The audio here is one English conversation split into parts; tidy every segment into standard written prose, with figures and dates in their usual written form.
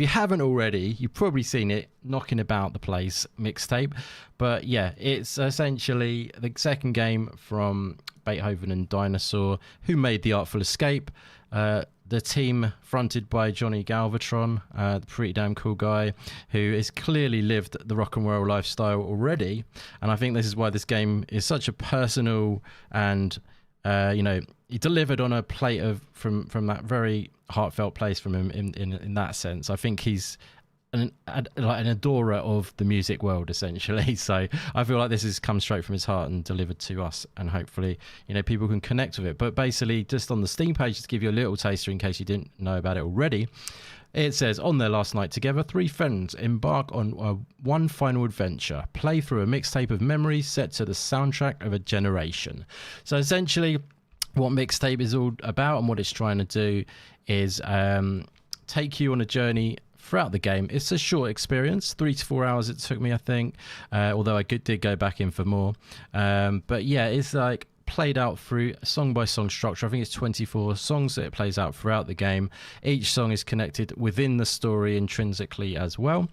you haven't already, you've probably seen it knocking about the place, Mixtape. But yeah, it's essentially the second game from Beethoven and Dinosaur, who made The Artful Escape. The team fronted by Johnny Galvatron, the pretty damn cool guy who has clearly lived the rock and roll lifestyle already. And I think this is why this game is such a personal and, he delivered on a plate from that very heartfelt place from him in that sense. I think he's an adorer of the music world, essentially. So I feel like this has come straight from his heart and delivered to us, and hopefully people can connect with it. But basically, just on the Steam page, to give you a little taster in case you didn't know about it already, it says, on their last night together, three friends embark on one final adventure, play through a mixtape of memories set to the soundtrack of a generation. So essentially what Mixtape is all about and what it's trying to do is take you on a journey throughout the game. It's a short experience, 3 to 4 hours it took me, I think, although I did go back in for more. But yeah, it's like played out through song by song structure. I think it's 24 songs that it plays out throughout the game. Each song is connected within the story intrinsically as well,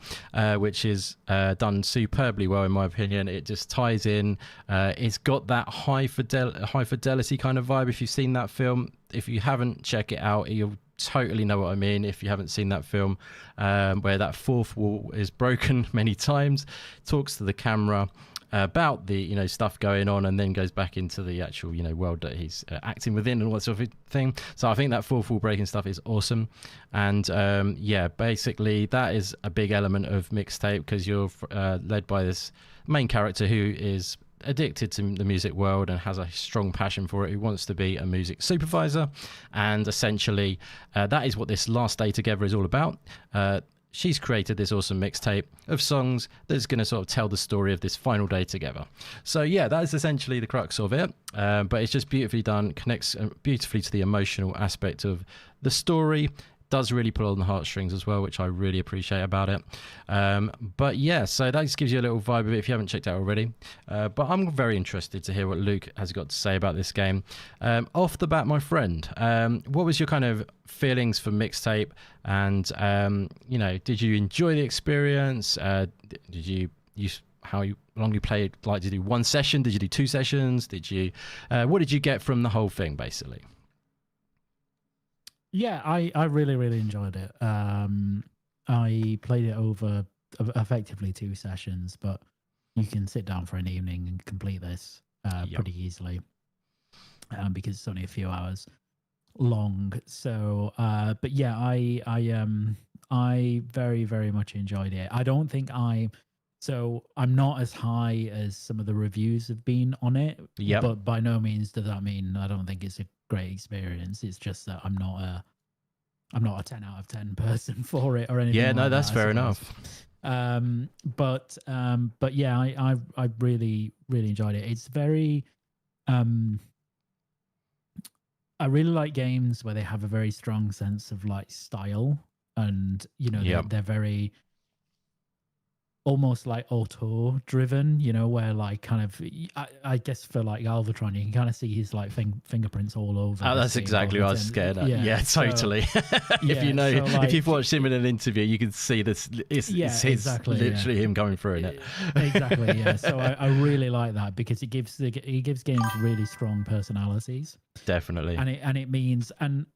which is done superbly well in my opinion. It just ties in. It's got that high fidelity kind of vibe. If you've seen that film, if you haven't, check it out. You'll totally know what I mean if you haven't seen that film, where that fourth wall is broken many times, talks to the camera about the stuff going on, and then goes back into the actual world that he's acting within and all that sort of thing. So I think that fourth wall breaking stuff is awesome. And basically that is a big element of Mixtape, because you're led by this main character who is addicted to the music world and has a strong passion for it, who wants to be a music supervisor. And essentially that is what this last day together is all about. She's created this awesome mixtape of songs that's going to sort of tell the story of this final day together. So yeah, that is essentially the crux of it. But it's just beautifully done, connects beautifully to the emotional aspect of the story. Does really pull on the heartstrings as well, which I really appreciate about it. But yeah, so that just gives you a little vibe of it if you haven't checked it out already. But I'm very interested to hear what Luke has got to say about this game. Off the bat, my friend, what was your kind of feelings for Mixtape? And did you enjoy the experience? Did you how long you played? Like, did you do one session? Did you do two sessions? What did you get from the whole thing, basically? Yeah, I really, really enjoyed it. I played it over effectively 2 sessions, but you can sit down for an evening and complete this pretty easily because it's only a few hours long. So, but yeah, I very, very much enjoyed it. I don't think I'm not as high as some of the reviews have been on it. Yeah, but by no means does that mean I don't think it's a great experience. It's just that I'm not a 10 out of 10 person for it or anything. Yeah, no, that's fair enough. But yeah, I really, really enjoyed it. It's very I really like games where they have a very strong sense of like style, and they're very almost like auto driven, where like kind of I guess for like Galvatron you can kind of see his like fingerprints all over. Oh, that's exactly what I was scared at. Yeah, totally. If you've watched him in an interview, you can see this. It's literally him going through it. Exactly. Yeah. So I really like that because it gives games really strong personalities. Definitely. And it means, and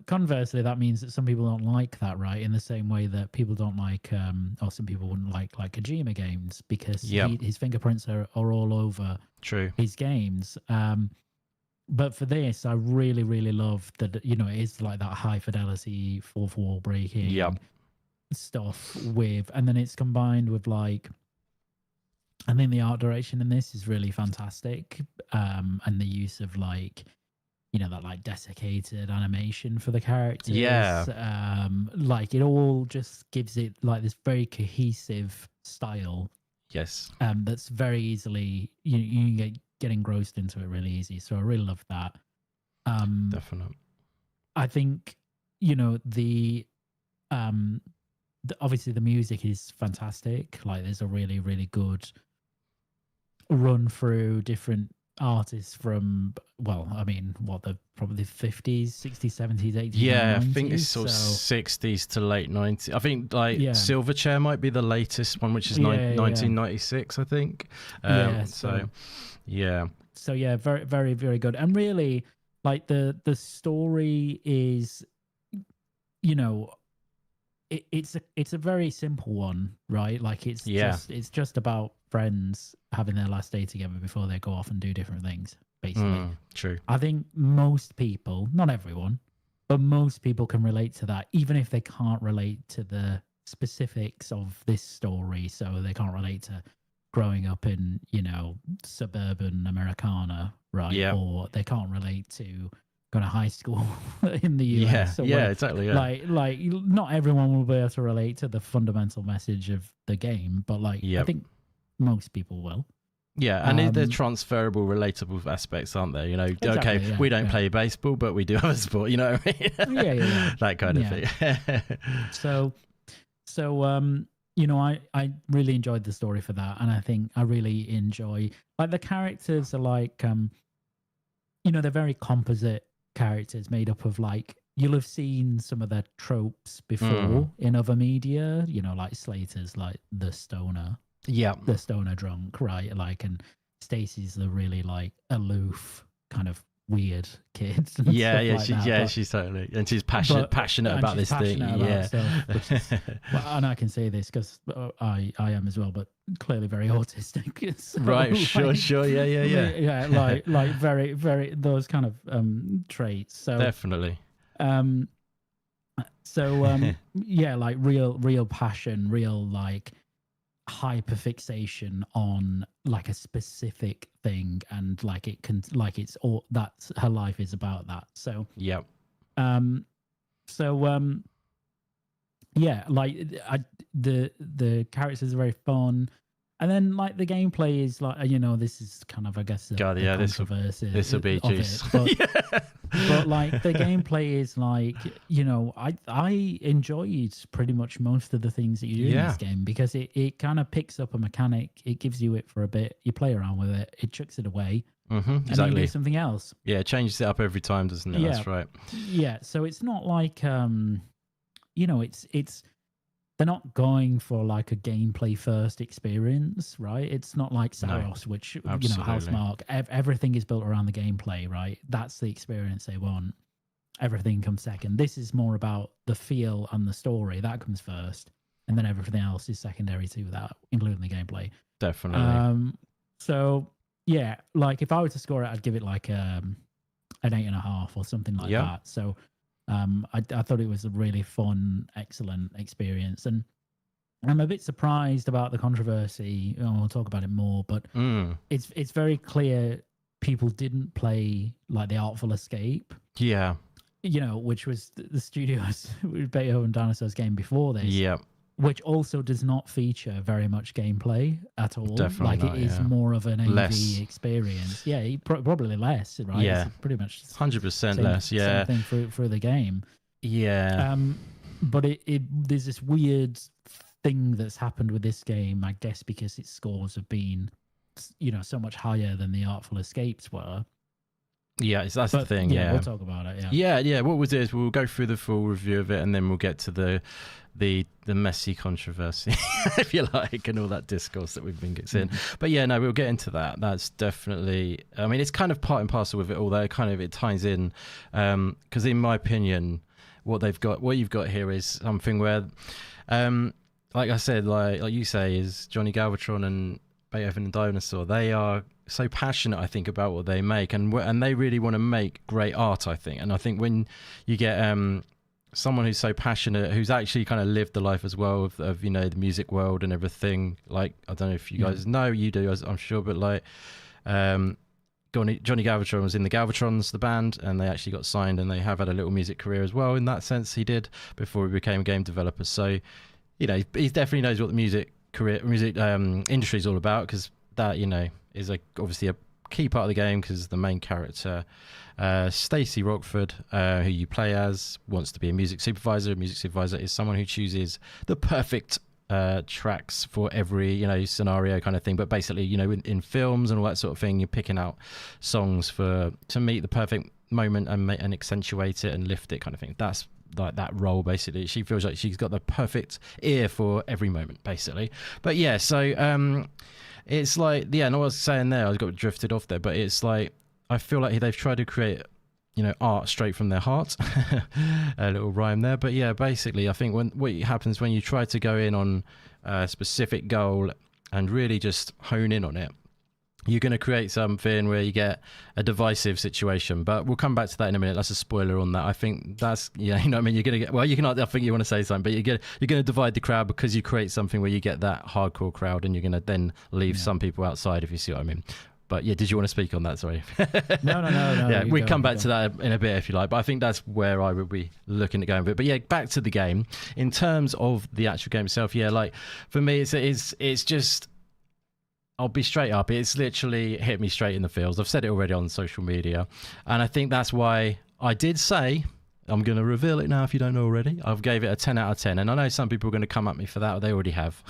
conversely, that means that some people don't like that, right? In the same way that people don't like, or some people wouldn't like Kojima games because his fingerprints are all over his games. But for this, I really, really love that, it is like that high fidelity, fourth wall breaking stuff and then it's combined with like, I think the art direction in this is really fantastic. And the use of like, that like desiccated animation for the characters. Yeah. Like it all just gives it like this very cohesive style. Yes. That's very easily, you can get engrossed into it really easy. So I really love that. Definitely. I think, obviously the music is fantastic. Like there's a really, really good run through different artists from, well, I mean, what, the probably 50s, 60s, 70s, 80s, Yeah, 90s, I think it's sort of 60s to late 90s. I think like Silverchair might be the latest one, which is 1996, I think. So yeah, very, very, very good. And really, like the story is, you know, it's a very simple one, right? Like it's just about friends having their last day together before they go off and do different things, basically. True. I think most people, not everyone, but most people can relate to that, even if they can't relate to the specifics of this story. So they can't relate to growing up in, you know, suburban Americana, right? Yeah. Or they can't relate to going to high school in the US. Exactly. Yeah. Like not everyone will be able to relate to the fundamental message of the game, but like I think most people will. Yeah, and there's transferable, relatable aspects, aren't there? You know, exactly, we don't play baseball, but we do have a sport. You know what I mean? Yeah. That kind of thing. So, you know, I really enjoyed the story for that, and I think I really enjoy, like, the characters are like, you know, they're very composite characters made up of, like, you'll have seen some of their tropes before in other media. You know, like Slater's like the stoner. Yeah. The stoner drunk, right? Like, and Stacey's the really like aloof kind of weird kid. She's totally, and she's passionate about this thing. And I can say this because I am as well, but clearly very autistic. So, right, sure, yeah, like very, very those kind of traits. So definitely. Like real passion, real like hyperfixation on like a specific thing, and like it can, like it's all that's her life is about that. So the characters are very fun, and then like the gameplay is like, you know, this is kind of, I guess, controversy. This will be juice. But like the gameplay is like, you know, I enjoyed pretty much most of the things that you do in this game, because it kind of picks up a mechanic, it gives you it for a bit, you play around with it, it chucks it away, exactly, and then you do something else. Yeah, it changes it up every time, doesn't it? That's right. Yeah, so it's not like you know, it's they're not going for like a gameplay first experience, right? It's not like Saros, which, you know, Housemarque, everything is built around the gameplay, right? That's the experience they want. Everything comes second. This is more about the feel and the story. That comes first. And then everything else is secondary to that, including the gameplay. Definitely. So, yeah, like if I were to score it, I'd give it like an 8.5 or something like that. So, I thought it was a really fun, excellent experience, and I'm a bit surprised about the controversy. We'll talk about it more, but it's very clear people didn't play like the Artful Escape. Yeah, you know, which was the studio's Beethoven Dinosaurs game before this. Yeah. Which also does not feature very much gameplay at all. Definitely like not, it is more of an AV experience. Yeah, probably less, right? Yeah, it's pretty much 100% less. Yeah, same thing through the game. Yeah. But there's this weird thing that's happened with this game, I guess, because its scores have been, you know, so much higher than the Artful Escapes were. Yeah, that's the thing. Yeah, we'll talk about it. Yeah. What we'll do is we'll go through the full review of it, and then we'll get to the messy controversy, if you like, and all that discourse that we've been getting. But yeah, no, we'll get into that. That's definitely, I mean, it's kind of part and parcel with it, although it ties in, because in my opinion, what you've got here is something where, like I said, like you say, is Johnny Galvatron and Beethoven and Dinosaur, they are so passionate, I think, about what they make, and they really want to make great art, I think. And I think when you get someone who's so passionate, who's actually kind of lived the life as well of you know, the music world and everything, like, I don't know if you guys know, you do, I'm sure, but like Johnny Galvatron was in the Galvatrons, the band, and they actually got signed, and they have had a little music career as well. In that sense, he did, before he became a game developer. So, you know, he definitely knows what the music industry is all about, because that, you know, is obviously a key part of the game, because the main character, Stacey Rockford, who you play as, wants to be a music supervisor. A music supervisor is someone who chooses the perfect tracks for every, you know, scenario kind of thing. But basically, you know, in films and all that sort of thing, you're picking out songs to meet the perfect moment and accentuate it and lift it kind of thing. That's like that role basically. She feels like she's got the perfect ear for every moment basically. But yeah, so it's like, yeah, and I was saying there, I got drifted off there, but it's like I feel like they've tried to create, you know, art straight from their heart. A little rhyme there. But yeah, basically I think what happens when you try to go in on a specific goal and really just hone in on it, you're going to create something where you get a divisive situation. But we'll come back to that in a minute. That's a spoiler on that. I think that's, yeah, you know what I mean? You're going to get, well, you can, I think you want to say something, but you're going to divide the crowd because you create something where you get that hardcore crowd and you're going to then leave some people outside, if you see what I mean. But yeah, did you want to speak on that? Sorry. No. Yeah, we come back to that in a bit if you like. But I think that's where I would be looking at going with it. But yeah, back to the game. In terms of the actual game itself, yeah, like for me, it's just, I'll be straight up. It's literally hit me straight in the feels. I've said it already on social media. And I think that's why I did say, I'm going to reveal it now if you don't know already. I've gave it a 10 out of 10. And I know some people are going to come at me for that. They already have.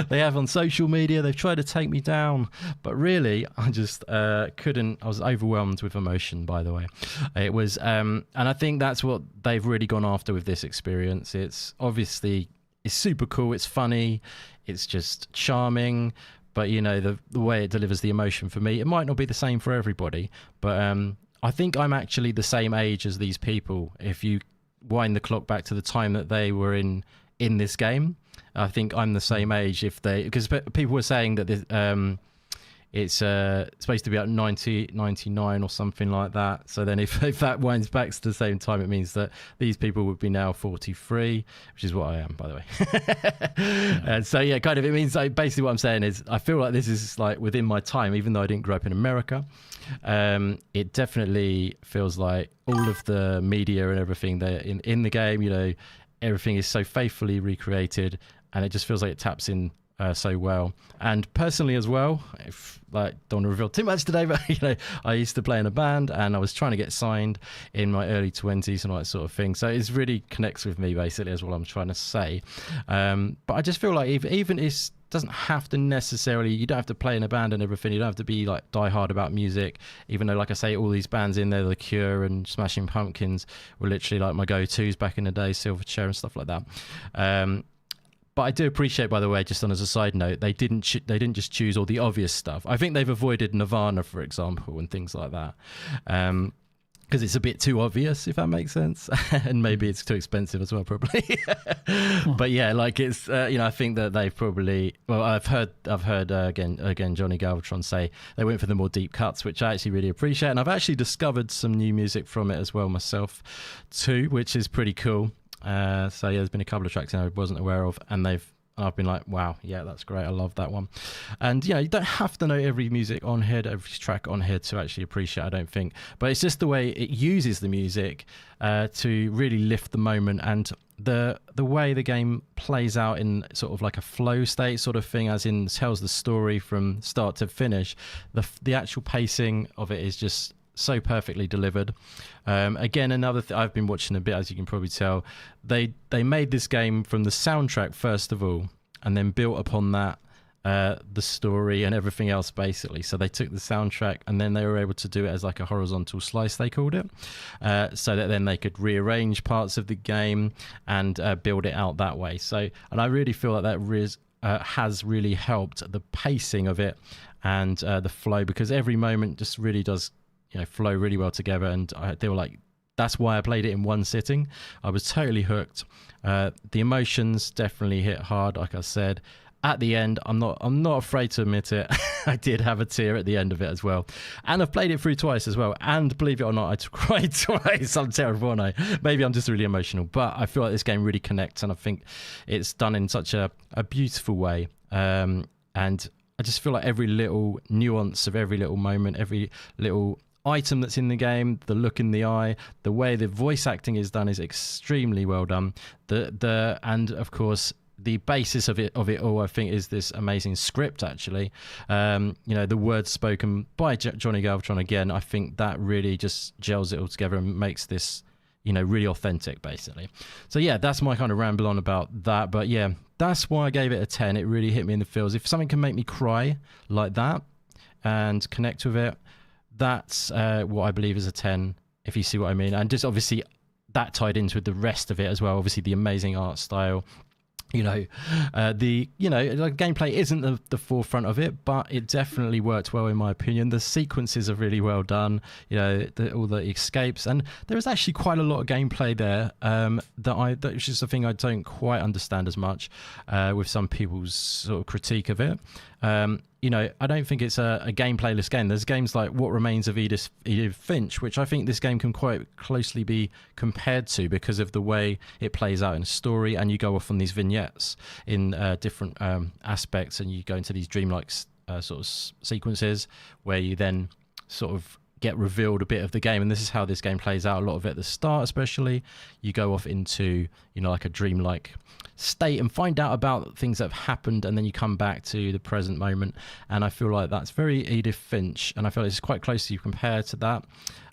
They have on social media. They've tried to take me down. But really, I just couldn't. I was overwhelmed with emotion, by the way. It was, and I think that's what they've really gone after with this experience. It's obviously, it's super cool. It's funny. It's just charming. But, you know, the way it delivers the emotion for me, it might not be the same for everybody. But I think I'm actually the same age as these people. If you wind the clock back to the time that they were in this game, I think I'm the same age. Because people were saying that this, it's supposed to be at 99 or something like that. So then if that winds back to the same time, it means that these people would be now 43, which is what I am, by the way. And so yeah, kind of, it means like basically what I'm saying is I feel like this is like within my time, even though I didn't grow up in America. It definitely feels like all of the media and everything that in the game, you know, everything is so faithfully recreated, and it just feels like it taps in so well. And personally as well, if like don't want to reveal too much today, but you know, I used to play in a band and I was trying to get signed in my early 20s and all that sort of thing. So it really connects with me basically, is what I'm trying to say. But I just feel like even it doesn't have to necessarily, you don't have to play in a band and everything. You don't have to be like die hard about music, even though, like I say, all these bands in there, The Cure and Smashing Pumpkins were literally like my go-tos back in the day, Silverchair and stuff like that. But I do appreciate, by the way, just on as a side note, they didn't just choose all the obvious stuff. I think they've avoided Nirvana, for example, and things like that, because it's a bit too obvious, if that makes sense, and maybe it's too expensive as well, probably. But yeah, like it's you know, I think that they've probably, well, I've heard again Johnny Galvatron say they went for the more deep cuts, which I actually really appreciate, and I've actually discovered some new music from it as well myself too, which is pretty cool. So yeah, there's been a couple of tracks I wasn't aware of, and I've been like, wow, yeah, that's great, I love that one. And you know, you don't have to know every music on here, every track on here to actually appreciate, I don't think, but it's just the way it uses the music to really lift the moment, and the way the game plays out in sort of like a flow state sort of thing, as in tells the story from start to finish. The actual pacing of it is just so perfectly delivered. Again, another I've been watching a bit, as you can probably tell. They made this game from the soundtrack first of all, and then built upon that the story and everything else basically. So they took the soundtrack and then they were able to do it as like a horizontal slice, they called it, so that then they could rearrange parts of the game and build it out that way. So, and I really feel like that has really helped the pacing of it and the flow, because every moment just really does, you know, flow really well together. And they were like, that's why I played it in one sitting. I was totally hooked. The emotions definitely hit hard, like I said. At the end, I'm not afraid to admit it. I did have a tear at the end of it as well. And I've played it through twice as well. And believe it or not, I cried twice. I'm terrible, aren't I? Maybe I'm just really emotional. But I feel like this game really connects, and I think it's done in such a beautiful way. And I just feel like every little nuance of every little moment, every little item that's in the game, the look in the eye, the way the voice acting is done is extremely well done. And of course, the basis of it all, I think, is this amazing script. Actually, you know, the words spoken by Johnny Galvatron again. I think that really just gels it all together and makes this really authentic, basically. So yeah, that's my kind of ramble on about that. But yeah, that's why I gave it a 10. It really hit me in the feels. If something can make me cry like that and connect with it, that's what I believe is a 10, if you see what I mean. And just obviously that tied into the rest of it as well. Obviously the amazing art style, the gameplay isn't the forefront of it, but it definitely worked well in my opinion. The sequences are really well done, all the escapes, and there is actually quite a lot of gameplay there that which is the thing I don't quite understand as much with some people's sort of critique of it. I don't think it's a gameplayless game. There's games like What Remains of Edith Finch, which I think this game can quite closely be compared to because of the way it plays out in a story, and you go off on these vignettes in different aspects, and you go into these dreamlike sort of sequences where you then sort of get revealed a bit of the game. And this is how this game plays out. A lot of it at the start, especially, you go off into like a dreamlike state and find out about things that have happened, and then you come back to the present moment. And I feel like that's very Edith Finch, and I feel like it's quite closely compared to that.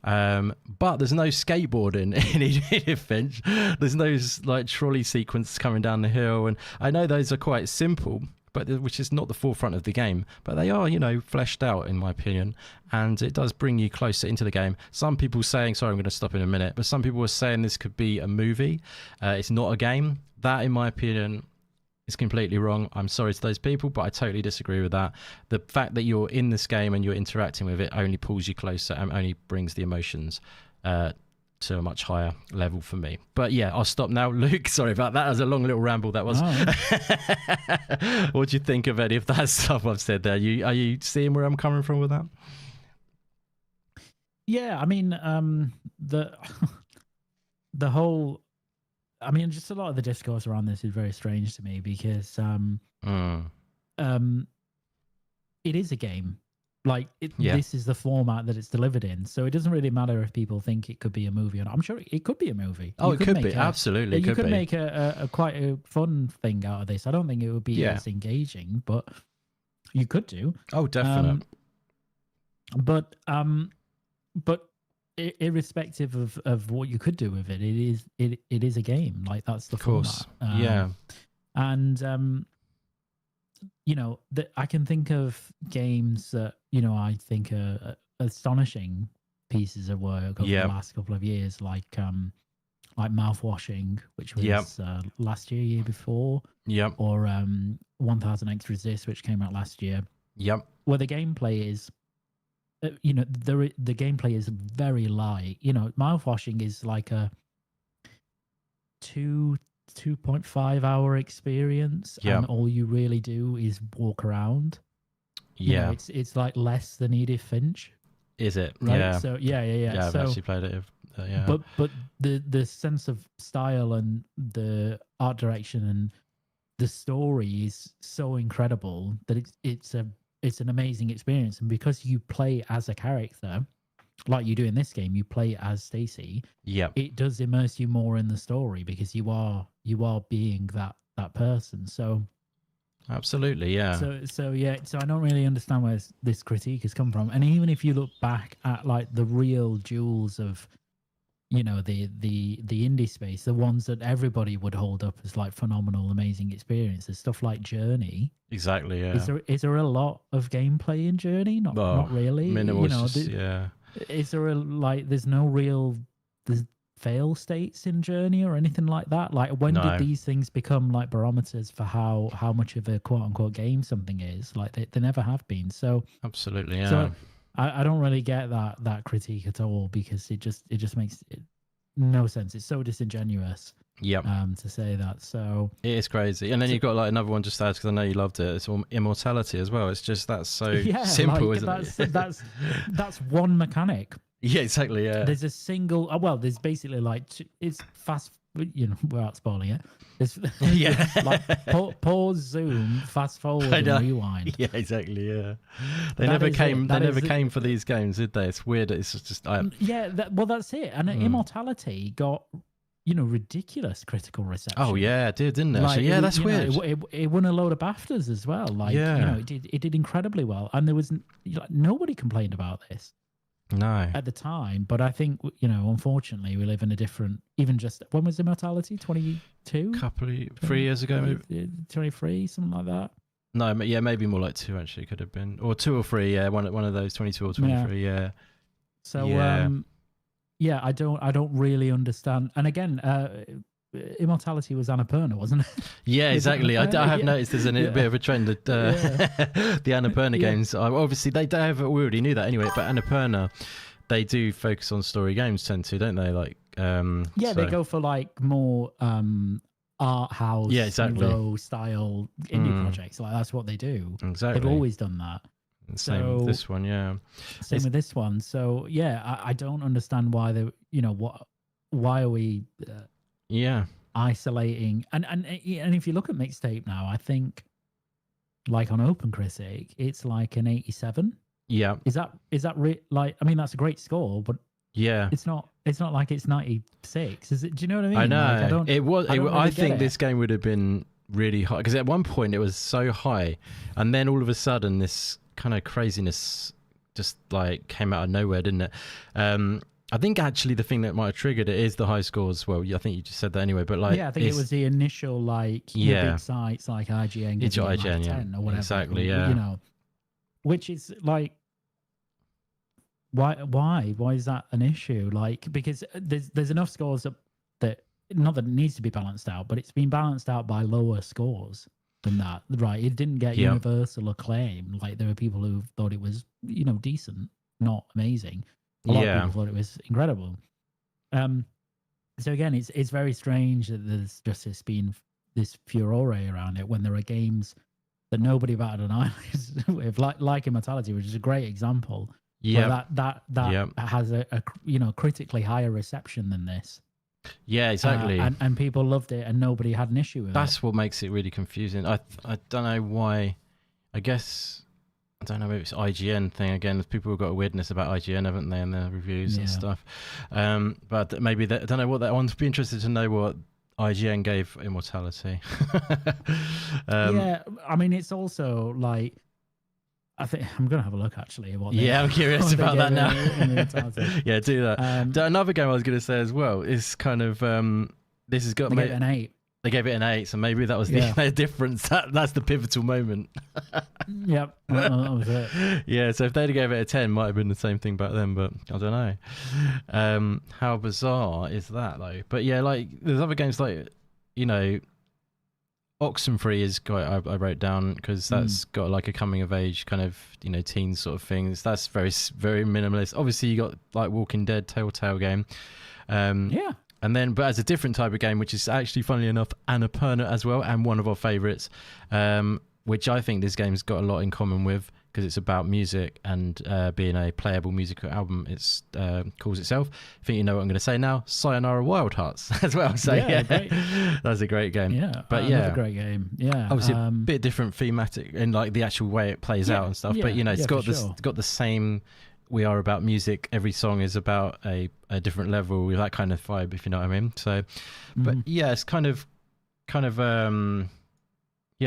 But there's no skateboarding in Edith Finch. There's no like trolley sequence coming down the hill, and I know those are quite simple, but which is not the forefront of the game, but they are, fleshed out in my opinion, and it does bring you closer into the game. Some people saying, sorry, I'm going to stop in a minute, but some people were saying this could be a movie. It's not a game. That, in my opinion, is completely wrong. I'm sorry to those people, but I totally disagree with that. The fact that you're in this game and you're interacting with it only pulls you closer and only brings the emotions to a much higher level for me. But yeah, I'll stop now. Luke, sorry about that. That was a long little ramble, that was. Oh. What do you think of any of that stuff I've said there? Are you seeing where I'm coming from with that? Yeah, I mean, the whole, just a lot of the discourse around this is very strange to me because it is a game. Like this is the format that it's delivered in, so it doesn't really matter if people think it could be a movie or not. I'm sure it could be a movie. Oh, it could be, absolutely. You could make a quite a fun thing out of this. I don't think it would be as engaging, but you could do. Oh, definitely. But irrespective of what you could do with it, it is a game. Like that's the format. And I can think of games that I think are astonishing pieces of work over the last couple of years, like Mouthwashing, which was last year before, or 1000x Resist, which came out last year. Where the gameplay is, the gameplay is very light. Mouthwashing is like a 2.5 hour experience, and all you really do is walk around. It's like less than Edith Finch. Is it? Right? Yeah. So yeah. I've actually played it. But the sense of style and the art direction and the story is so incredible that it's an amazing experience. And because you play as a character, like you do in this game, you play as Stacy. It does immerse you more in the story because you are being that person. So absolutely, yeah. So I don't really understand where this critique has come from. And even if you look back at like the real jewels of the indie space, the ones that everybody would hold up as like phenomenal, amazing experiences, stuff like Journey. Exactly, yeah. Is there a lot of gameplay in Journey? Not really. Minimal, is there there's no real fail states in Journey or anything like that? Like when did these things become like barometers for how much of a quote unquote game something is? Like they never have been. So absolutely, yeah. So I don't really get that critique at all because it just makes no sense. It's so disingenuous. To say that. So it is crazy. And then you've got like another one just because I know you loved it. It's Immortality as well. It's just that's so simple, isn't it? That's one mechanic. Yeah, exactly. Yeah. There's a single. There's basically like it's fast. Without spoiling it. It's like pause, zoom, fast forward, and rewind. Yeah, exactly. Yeah. They never came for these games, did they? It's weird. It's just. That's it. And Immortality got ridiculous critical reception. Oh yeah, it did, didn't it? Like, that's weird. It won a load of BAFTAs as well. Like it did incredibly well, and there was nobody complained about this. at the time. But I think, unfortunately, we live in a different, even just, when was Immortality? 22? 3 years ago, maybe? 23, something like that. No, yeah, maybe more like 2 actually could have been, or 2 or 3. Yeah, one of those, 22 or 23. Yeah. So I don't really understand. And again, Immortality was Annapurna, wasn't it? Yeah, exactly. I have noticed there's a bit of a trend that the Annapurna games. Obviously, they have. We already knew that anyway. But Annapurna, they do focus on story games, tend to, don't they? Like, they go for like more art house, nouveau style indie projects. Like that's what they do. Exactly, they've always done that. Same with this one, yeah. Same with this one. So yeah, I don't understand why they, why are we, isolating? And if you look at Mixtape now, I think, like on OpenCritic, it's like an 87. Yeah. Is that like? I mean, that's a great score, but yeah, it's not like it's 96. Is it? Do you know what I mean? I know. Like, I think this game would have been really high because at one point it was so high, and then all of a sudden this kind of craziness just like came out of nowhere, didn't it? I think actually the thing that might have triggered it is the high scores. Well, I think you just said that anyway, but like, I think it was the initial big sites like IGN, it's IGN, 10 or whatever, exactly, yeah. Which is like, why is that an issue? Like, because there's enough scores that not that it needs to be balanced out, but it's been balanced out by lower scores than that, right? It didn't get universal acclaim. Like there were people who thought it was, decent, not amazing. A lot of people thought it was incredible. So again, it's very strange that there's just this furore around it when there are games that nobody batted an eyelid with, like Immortality, which is a great example. Yeah, that has a critically higher reception than this. Yeah, exactly. And people loved it, and nobody had an issue with it. That's what makes it really confusing. I don't know why. I guess I don't know. Maybe it's IGN thing again. People have got a weirdness about IGN, haven't they, in their reviews and stuff. But maybe I don't know what that one's. Be interested to know what IGN gave Immortality. I mean, it's also like. I think I'm going to have a look actually. I'm curious about that now. Yeah, do that. Another game I was going to say as well is kind of this has got gave it an 8. They gave it an 8, so maybe that was the difference. That's the pivotal moment. Yep, that was it. Yeah, so if they'd gave it a 10, might have been the same thing back then, but I don't know. How bizarre is that though? But yeah, like there's other games like Oxenfree is I wrote down because that's got like a coming of age kind of teen sort of things. That's very very minimalist. Obviously you got like Walking Dead, Telltale game. And then, but as a different type of game, which is actually, funnily enough, Annapurna as well, and one of our favourites, which I think this game's got a lot in common with because it's about music and being a playable musical album. It's calls itself. I think you know what I'm going to say now. Sayonara Wild Hearts as well. So that's a great game. Yeah, but another great game. Yeah, obviously a bit different thematic in like the actual way it plays out and stuff. But it's got this, it's got the same. We are about music. Every song is about a different level with that kind of vibe, if you know what I mean. So, but it's kind of, like,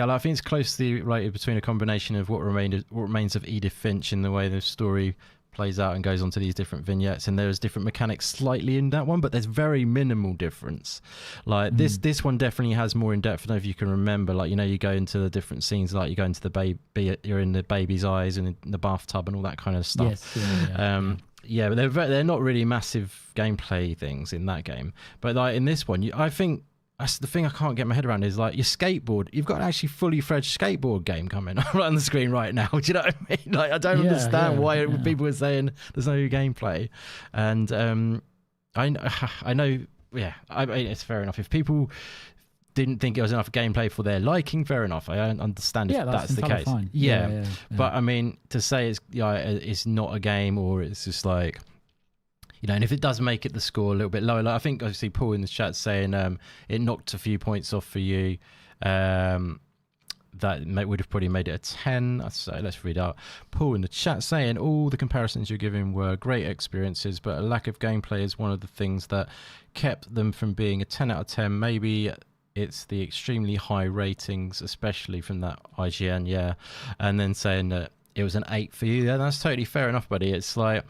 I think it's closely related between a combination of what remains of Edith Finch in the way the story plays out and goes on to these different vignettes, and there's different mechanics slightly in that one, but there's very minimal difference. Like this one definitely has more in depth. I don't know if you can remember, like you go into the different scenes, like you go into the baby, you're in the baby's eyes and in the bathtub and all that kind of stuff. But they're not really massive gameplay things in that game, but like in this one, I think that's the thing I can't get my head around is like your skateboard. You've got an actually fully fledged skateboard game coming right on the screen right now. Do you know what I mean? Like I don't understand why people are saying there's no gameplay. And I know, I mean, it's fair enough. If people didn't think it was enough gameplay for their liking, fair enough. I understand if that's the case. Fine. But I mean, to say it's not a game or it's just like. And if it does make it the score a little bit lower, like I think obviously Paul in the chat saying it knocked a few points off for you. That would have probably made it a 10. So let's read out. Paul in the chat saying all the comparisons you're giving were great experiences, but a lack of gameplay is one of the things that kept them from being a 10 out of 10. Maybe it's the extremely high ratings, especially from that IGN, and then saying that it was an 8 for you. Yeah, that's totally fair enough, buddy. It's like,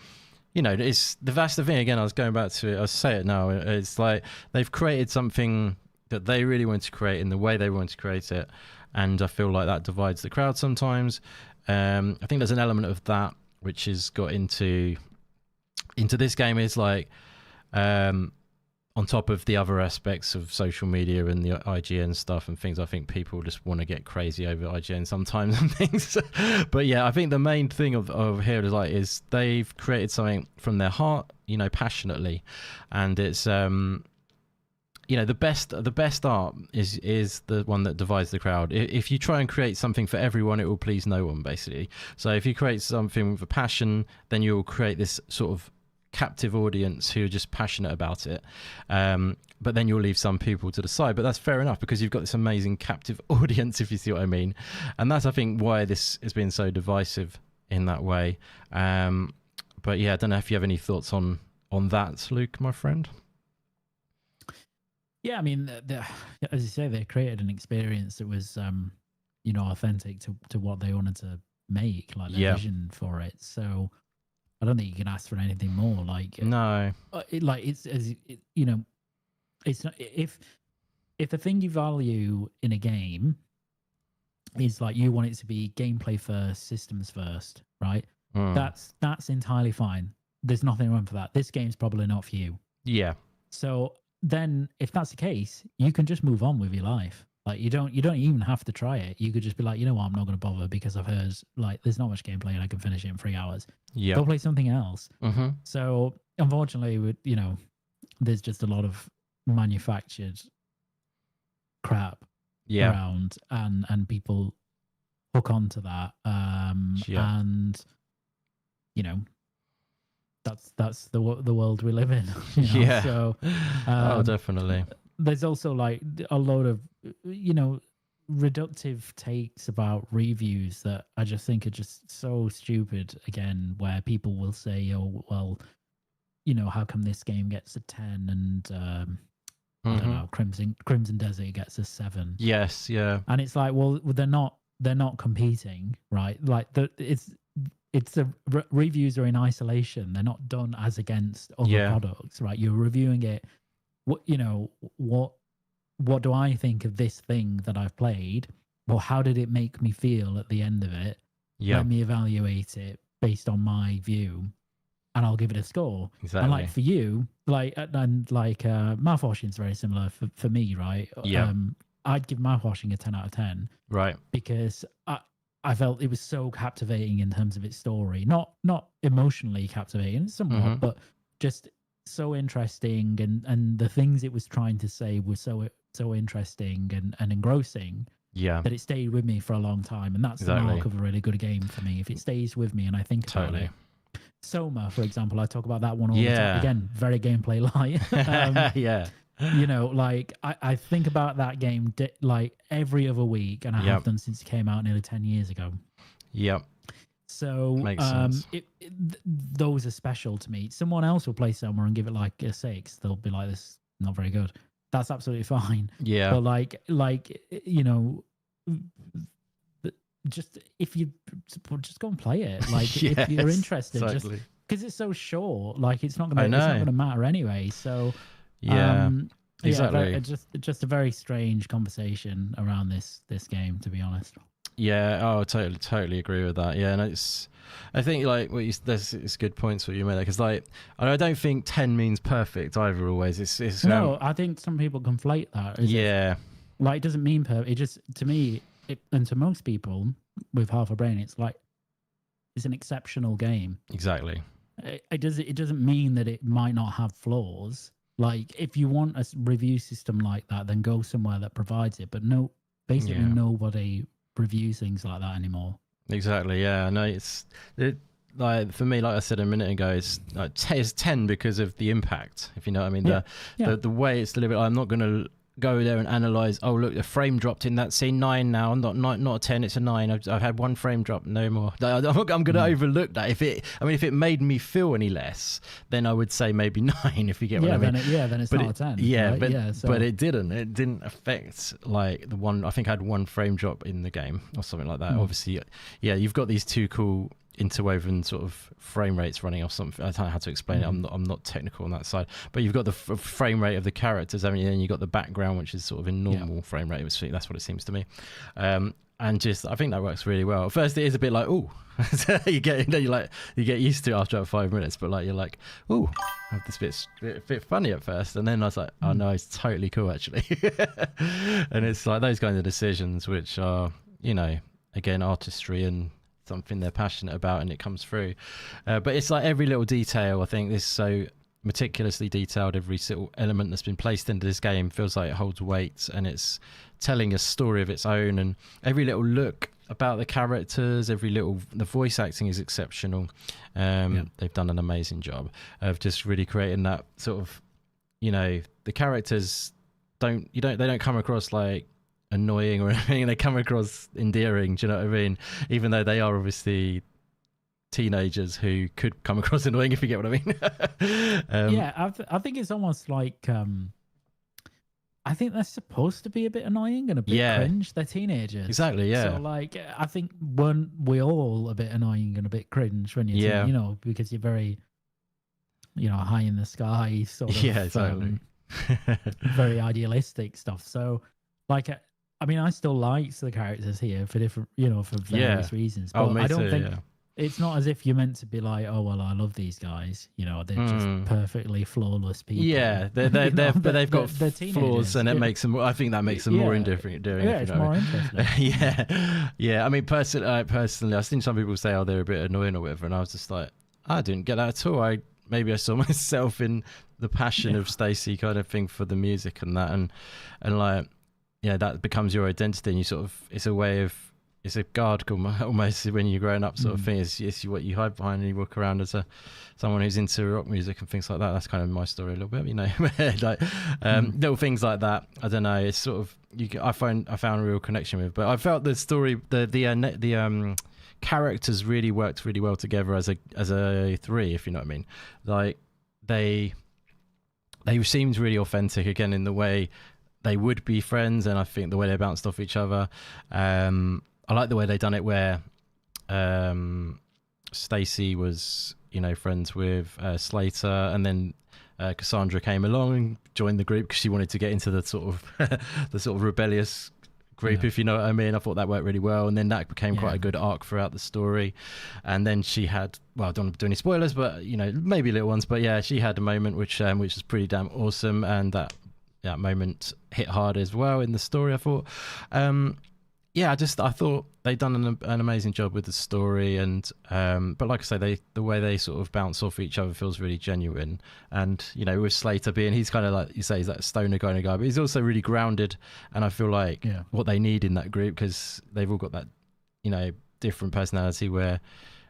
you know, that's the thing. Again, I was going back to it. I'll say it now. It's like they've created something that they really want to create in the way they want to create it, and I feel like that divides the crowd sometimes. I think there's an element of that which has got into this game, is like on top of the other aspects of social media and the IGN stuff and things. I think people just want to get crazy over IGN sometimes and things. But yeah, I think the main thing of here is they've created something from their heart, you know, passionately, and it's you know, the best art is the one that divides the crowd. If you try and create something for everyone, it will please no one, basically. So if you create something with a passion, then you'll create this sort of captive audience who are just passionate about it. But then you'll leave some people to the side. But that's fair enough, because you've got this amazing captive audience, if you see what I mean. And that's, I think, why this has been so divisive in that way. But yeah, I don't know if you have any thoughts on that, Luke, my friend. Yeah, I mean, as you say, they created an experience that was, you know, authentic to what they wanted to make, like their vision for it. So I don't think you can ask for anything more. Like, no, you know, it's not, if the thing you value in a game is like you want it to be gameplay first, systems first, right? That's entirely fine. There's nothing wrong for that. This game's probably not for you. Yeah. So then if that's the case, you can just move on with your life. Like you don't even have to try it. You could just be like, you know what, I'm not going to bother because I've heard like there's not much gameplay and I can finish it in 3 hours. Yeah. Go play something else. Mm-hmm. So unfortunately, you know, there's just a lot of manufactured crap around, and people hook onto that. And you know, that's the world we live in. You know? Yeah. So, oh, definitely. There's also like a load of, you know, reductive takes about reviews that I just think are just so stupid. Again, where people will say, "Oh, well, you know, how come this game gets a 10 and I don't know, Crimson Desert gets a 7?" Yes, yeah. And it's like, well, they're not competing, right? Like reviews are in isolation. They're not done as against other products, right? You're reviewing it. What, you know, what do I think of this thing that I've played? Well, how did it make me feel at the end of it? Yeah. Let me evaluate it based on my view, and I'll give it a score. Exactly. And like for you, mouthwashing is very similar for me, right? Yeah. I'd give mouthwashing a 10 out of 10. Right. Because I felt it was so captivating in terms of its story. Not emotionally captivating, somewhat, but just so interesting, and the things it was trying to say were so interesting and engrossing that it stayed with me for a long time. And that's the mark of a really good game for me. If it stays with me and I think about it. Soma, for example, I talk about that one all the time. Again, very gameplay light. You know, like I think about that game like every other week, and I have done since it came out nearly 10 years ago. Yep. So those are special to me. Someone else will play Soma and give it like a 6. They'll be like, "This is not very good." That's absolutely fine. Yeah. But like you know, just if you just go and play it, like if you're interested, just because it's so short, like it's not gonna matter anyway. So exactly. Just a very strange conversation around this game, to be honest. Yeah, I totally agree with that. Yeah, and I think like it's good points what you made there, because like I don't think 10 means perfect either. Always, it's no. I think some people conflate that. Like it doesn't mean perfect. It just, to me, and to most people with half a brain, it's like it's an exceptional game. Exactly. It doesn't mean that it might not have flaws. Like if you want a review system like that, then go somewhere that provides it. But basically nobody reviews things like that anymore. Exactly. Yeah. No, like for me, like I said a minute ago, it's 10 because of the impact. If you know what I mean. The way it's delivered. I'm not going to go there and analyze. Oh, look, the frame dropped in that scene. 9 now. Not a 10. It's a 9. I've had one frame drop. No more. I'm going to overlook that. If it made me feel any less, then I would say maybe 9. If you get what I mean. Then it's not a 10. Yeah, right? But it didn't. It didn't affect like the one. I think I had one frame drop in the game or something like that. Obviously, you've got these two cool interwoven sort of frame rates running off something. I don't know how to explain it. I'm not technical on that side, but you've got the frame rate of the characters, haven't you? And you've got the background, which is sort of in normal frame rate. That's what it seems to me. And just, I think that works really well. At first, it is a bit like, ooh, you get used to it after about 5 minutes, but like you're like, ooh, this bit funny at first, and then I was like, oh no, it's totally cool actually. And it's like those kinds of decisions, which are, you know, again, artistry and something they're passionate about, and it comes through. But it's like every little detail. I think this is so meticulously detailed. Every little element that's been placed into this game feels like it holds weight, and it's telling a story of its own. And every little look about the characters, the voice acting is exceptional. They've done an amazing job of just really creating that sort of, you know, the characters they don't come across like annoying or anything. They come across endearing. Do you know what I mean? Even though they are obviously teenagers who could come across annoying, if you get what I mean. I think it's almost like I think they're supposed to be a bit annoying and a bit cringe. They're teenagers. Exactly, yeah. So, like, I think weren't we all a bit annoying and a bit cringe when you're you know, because you're very, you know, high in the sky sort of. Yeah, exactly. Very idealistic stuff. So, like, I mean, I still like the characters here for different, you know, for various reasons. But I don't think it's not as if you're meant to be like, oh well, I love these guys. You know, they're just perfectly flawless people. Yeah, they've got flaws, and it makes them. I think that makes them more indifferent. It's more interesting. yeah. I mean, personally, I've seen some people say, "Oh, they're a bit annoying" or whatever, and I was just like, I didn't get that at all. Maybe I saw myself in the passion of Stacey kind of thing for the music and that, and like, yeah, that becomes your identity, and you sort of, it's a guard almost when you're growing up sort of thing. It's what you hide behind, and you walk around as someone who's into rock music and things like that. That's kind of my story a little bit, you know. Like little things like that. I don't know. It's sort of I found a real connection with. But I felt the story, the characters really worked really well together as a three, if you know what I mean. Like they seemed really authentic again in the way they would be friends, and I think the way they bounced off each other. I like the way they done it where Stacey was, you know, friends with Slater, and then Cassandra came along and joined the group because she wanted to get into the sort of rebellious group, if you know what I mean. I thought that worked really well, and then that became quite a good arc throughout the story. And then she had, well, I don't want to do any spoilers, but you know, maybe little ones, but yeah, she had a moment which was pretty damn awesome, and that moment hit hard as well in the story, I thought. I thought they'd done an amazing job with the story, and but like I say, the way they sort of bounce off each other feels really genuine. And you know, with Slater he's kind of like you say, he's that stoner kind of guy, but he's also really grounded. And I feel like what they need in that group, because they've all got that, you know, different personality. Where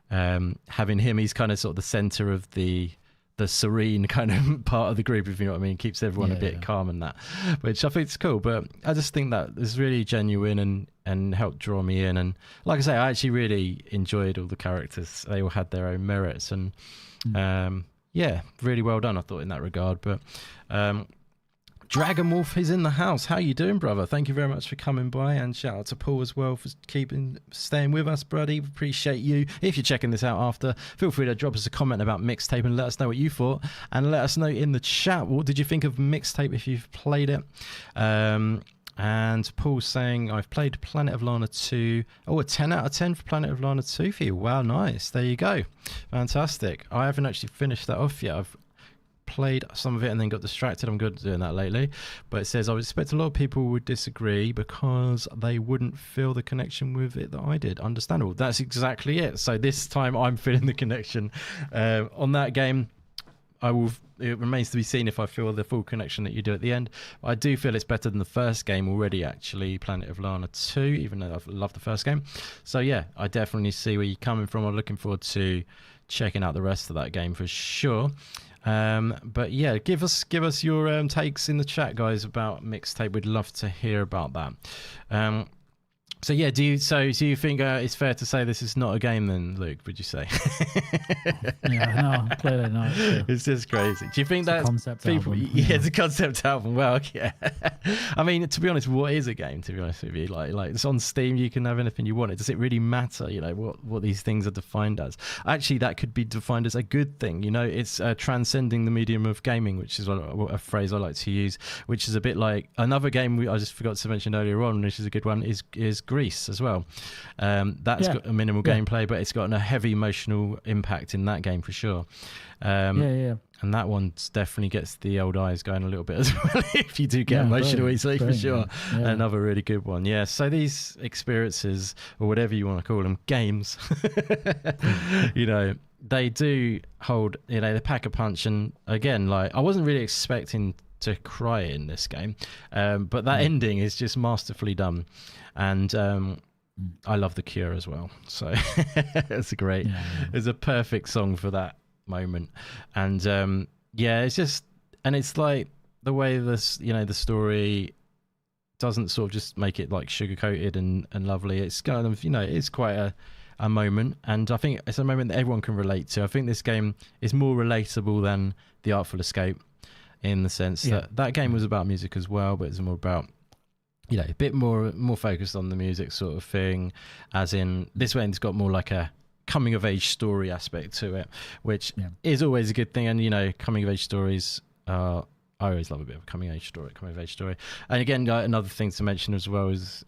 having him, he's kind of sort of the center of the serene kind of part of the group, if you know what I mean. Keeps everyone a bit calm and that, which I think is cool. But I just think that is really genuine and helped draw me in. And like I say, I actually really enjoyed all the characters. They all had their own merits, and really well done, I thought, in that regard. But Dragon Wolf is in the house. How you doing, brother? Thank you very much for coming by, and shout out to Paul as well for staying with us, buddy. Appreciate you. If you're checking this out after, feel free to drop us a comment about Mixtape and let us know what you thought, and let us know in the chat, what did you think of Mixtape if you've played it. And Paul's saying, I've played Planet of Lana 2. Oh, a 10 out of 10 for Planet of Lana 2 for you. Wow, nice. There you go. Fantastic. I haven't actually finished that off yet. I've played some of it and then got distracted. I'm good at doing that lately. But it says, I would expect a lot of people would disagree because they wouldn't feel the connection with it that I did. Understandable. That's exactly it. So this time I'm feeling the connection on that game. It remains to be seen if I feel the full connection that you do at the end. I do feel it's better than the first game already, actually, Planet of Lana 2, even though I've loved the first game. So yeah, I definitely see where you're coming from. I'm looking forward to checking out the rest of that game for sure. But yeah, give us your takes in the chat, guys, about Mixtape. We'd love to hear about that. So yeah, do you think it's fair to say this is not a game then, Luke? Would you say? Yeah, no, clearly not. It's just crazy. Do you think that's concept people? album, Yeah, it's a concept album. Well, yeah. I mean, to be honest, what is a game? To be honest with you, like it's on Steam, you can have anything you want. Does it really matter? You know what these things are defined as? Actually, that could be defined as a good thing. You know, it's transcending the medium of gaming, which is a phrase I like to use. Which is a bit like another game I just forgot to mention earlier on, which is a good one. Is Greece as well. That's got a minimal gameplay, but it's got a heavy emotional impact in that game for sure. And that one definitely gets the old eyes going a little bit as well if you do get emotional easily, for sure. Another really good one. Yeah, so these experiences, or whatever you want to call them, games, you know, they do hold, you know, they pack a punch. And again, like, I wasn't really expecting to cry in this game, but that ending is just masterfully done. And I love The Cure as well, so it's it's a perfect song for that moment. And it's just, and it's like the way this, you know, the story doesn't sort of just make it like sugar coated and lovely. It's kind of, you know, it's quite a moment, and I think it's a moment that everyone can relate to. I think this game is more relatable than The Artful Escape, in the sense that game was about music as well, but it's more about, you know, a bit more focused on the music sort of thing, as in this one's got more like a coming of age story aspect to it, which is always a good thing. And, you know, coming of age stories, I always love a bit of a coming of age story. And again, another thing to mention as well is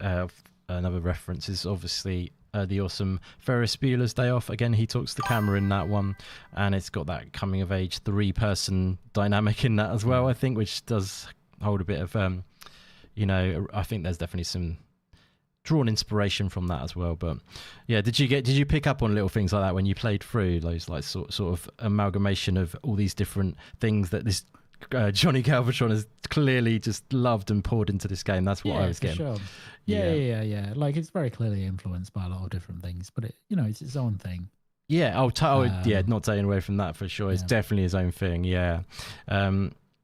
another reference is obviously the awesome Ferris Bueller's Day Off. Again, he talks to the camera in that one, and it's got that coming of age 3-person dynamic in that as well, I think, which does hold a bit of you know, I think there's definitely some drawn inspiration from that as well. But yeah, did you pick up on little things like that when you played through those, like sort of amalgamation of all these different things that this Johnny Galvatron has clearly just loved and poured into this game? That's what I was getting. Sure. Yeah. Like, it's very clearly influenced by a lot of different things, but it, you know, it's its own thing. Yeah. Not taking away from that for sure. It's definitely his own thing. Yeah.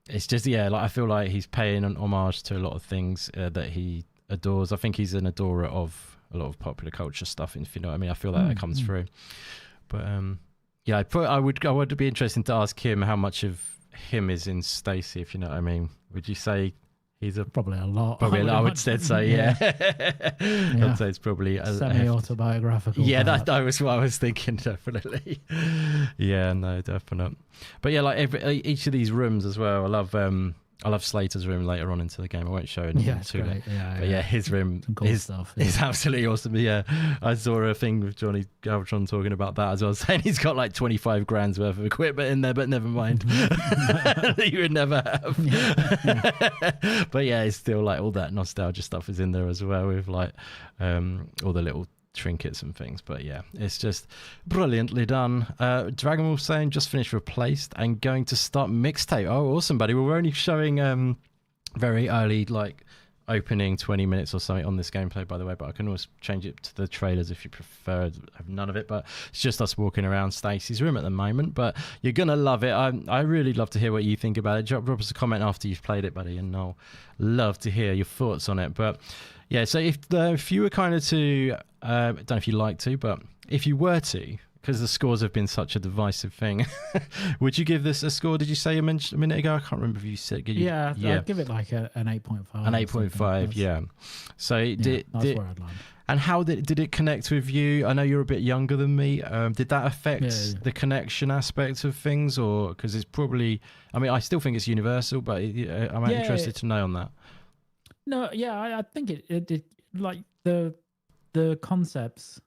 It's just, like, I feel like he's paying an homage to a lot of things that he adores. I think he's an adorer of a lot of popular culture stuff, if you know what I mean. I feel like that comes through. But I would be interested to ask him how much of him is in Stacey, if you know what I mean. Would you say he's probably a lot? Probably I would say so. Yeah. I'd say it's probably semi-autobiographical. Yeah, that was what I was thinking. Definitely. Yeah, no, definitely. But yeah, like each of these rooms as well. I love Slater's room later on into the game. I won't show it. Too late. But his room is absolutely awesome. Yeah, I saw a thing with Johnny Galvatron talking about that as well, saying he's got like 25 grand's worth of equipment in there, but never mind. You would never have. But yeah, it's still like all that nostalgia stuff is in there as well, with like all the little trinkets and things. But yeah, it's just brilliantly done. Dragon Wolf saying just finished Replaced and going to start Mixtape. Oh, awesome, buddy. Well, we're only showing very early, like opening 20 minutes or something on this gameplay, by the way, but I can always change it to the trailers if you prefer. I have none of it, but it's just us walking around Stacey's room at the moment. But you're gonna love it. I really love to hear what you think about it. Drop us a comment after you've played it, buddy, and I'll love to hear your thoughts on it. But yeah, so if you were kind of to I don't know if you like to, but if you were to, because the scores have been such a divisive thing, would you give this a score? Did you say a minute ago? I can't remember if you said. I'd give it like an 8.5. An 8.5, yeah. So that's where I'd land. And how did it connect with you? I know you're a bit younger than me. Did that affect the connection aspect of things, or because it's probably? I mean, I still think it's universal, but I'm interested to know on that. No, I think it like the concepts,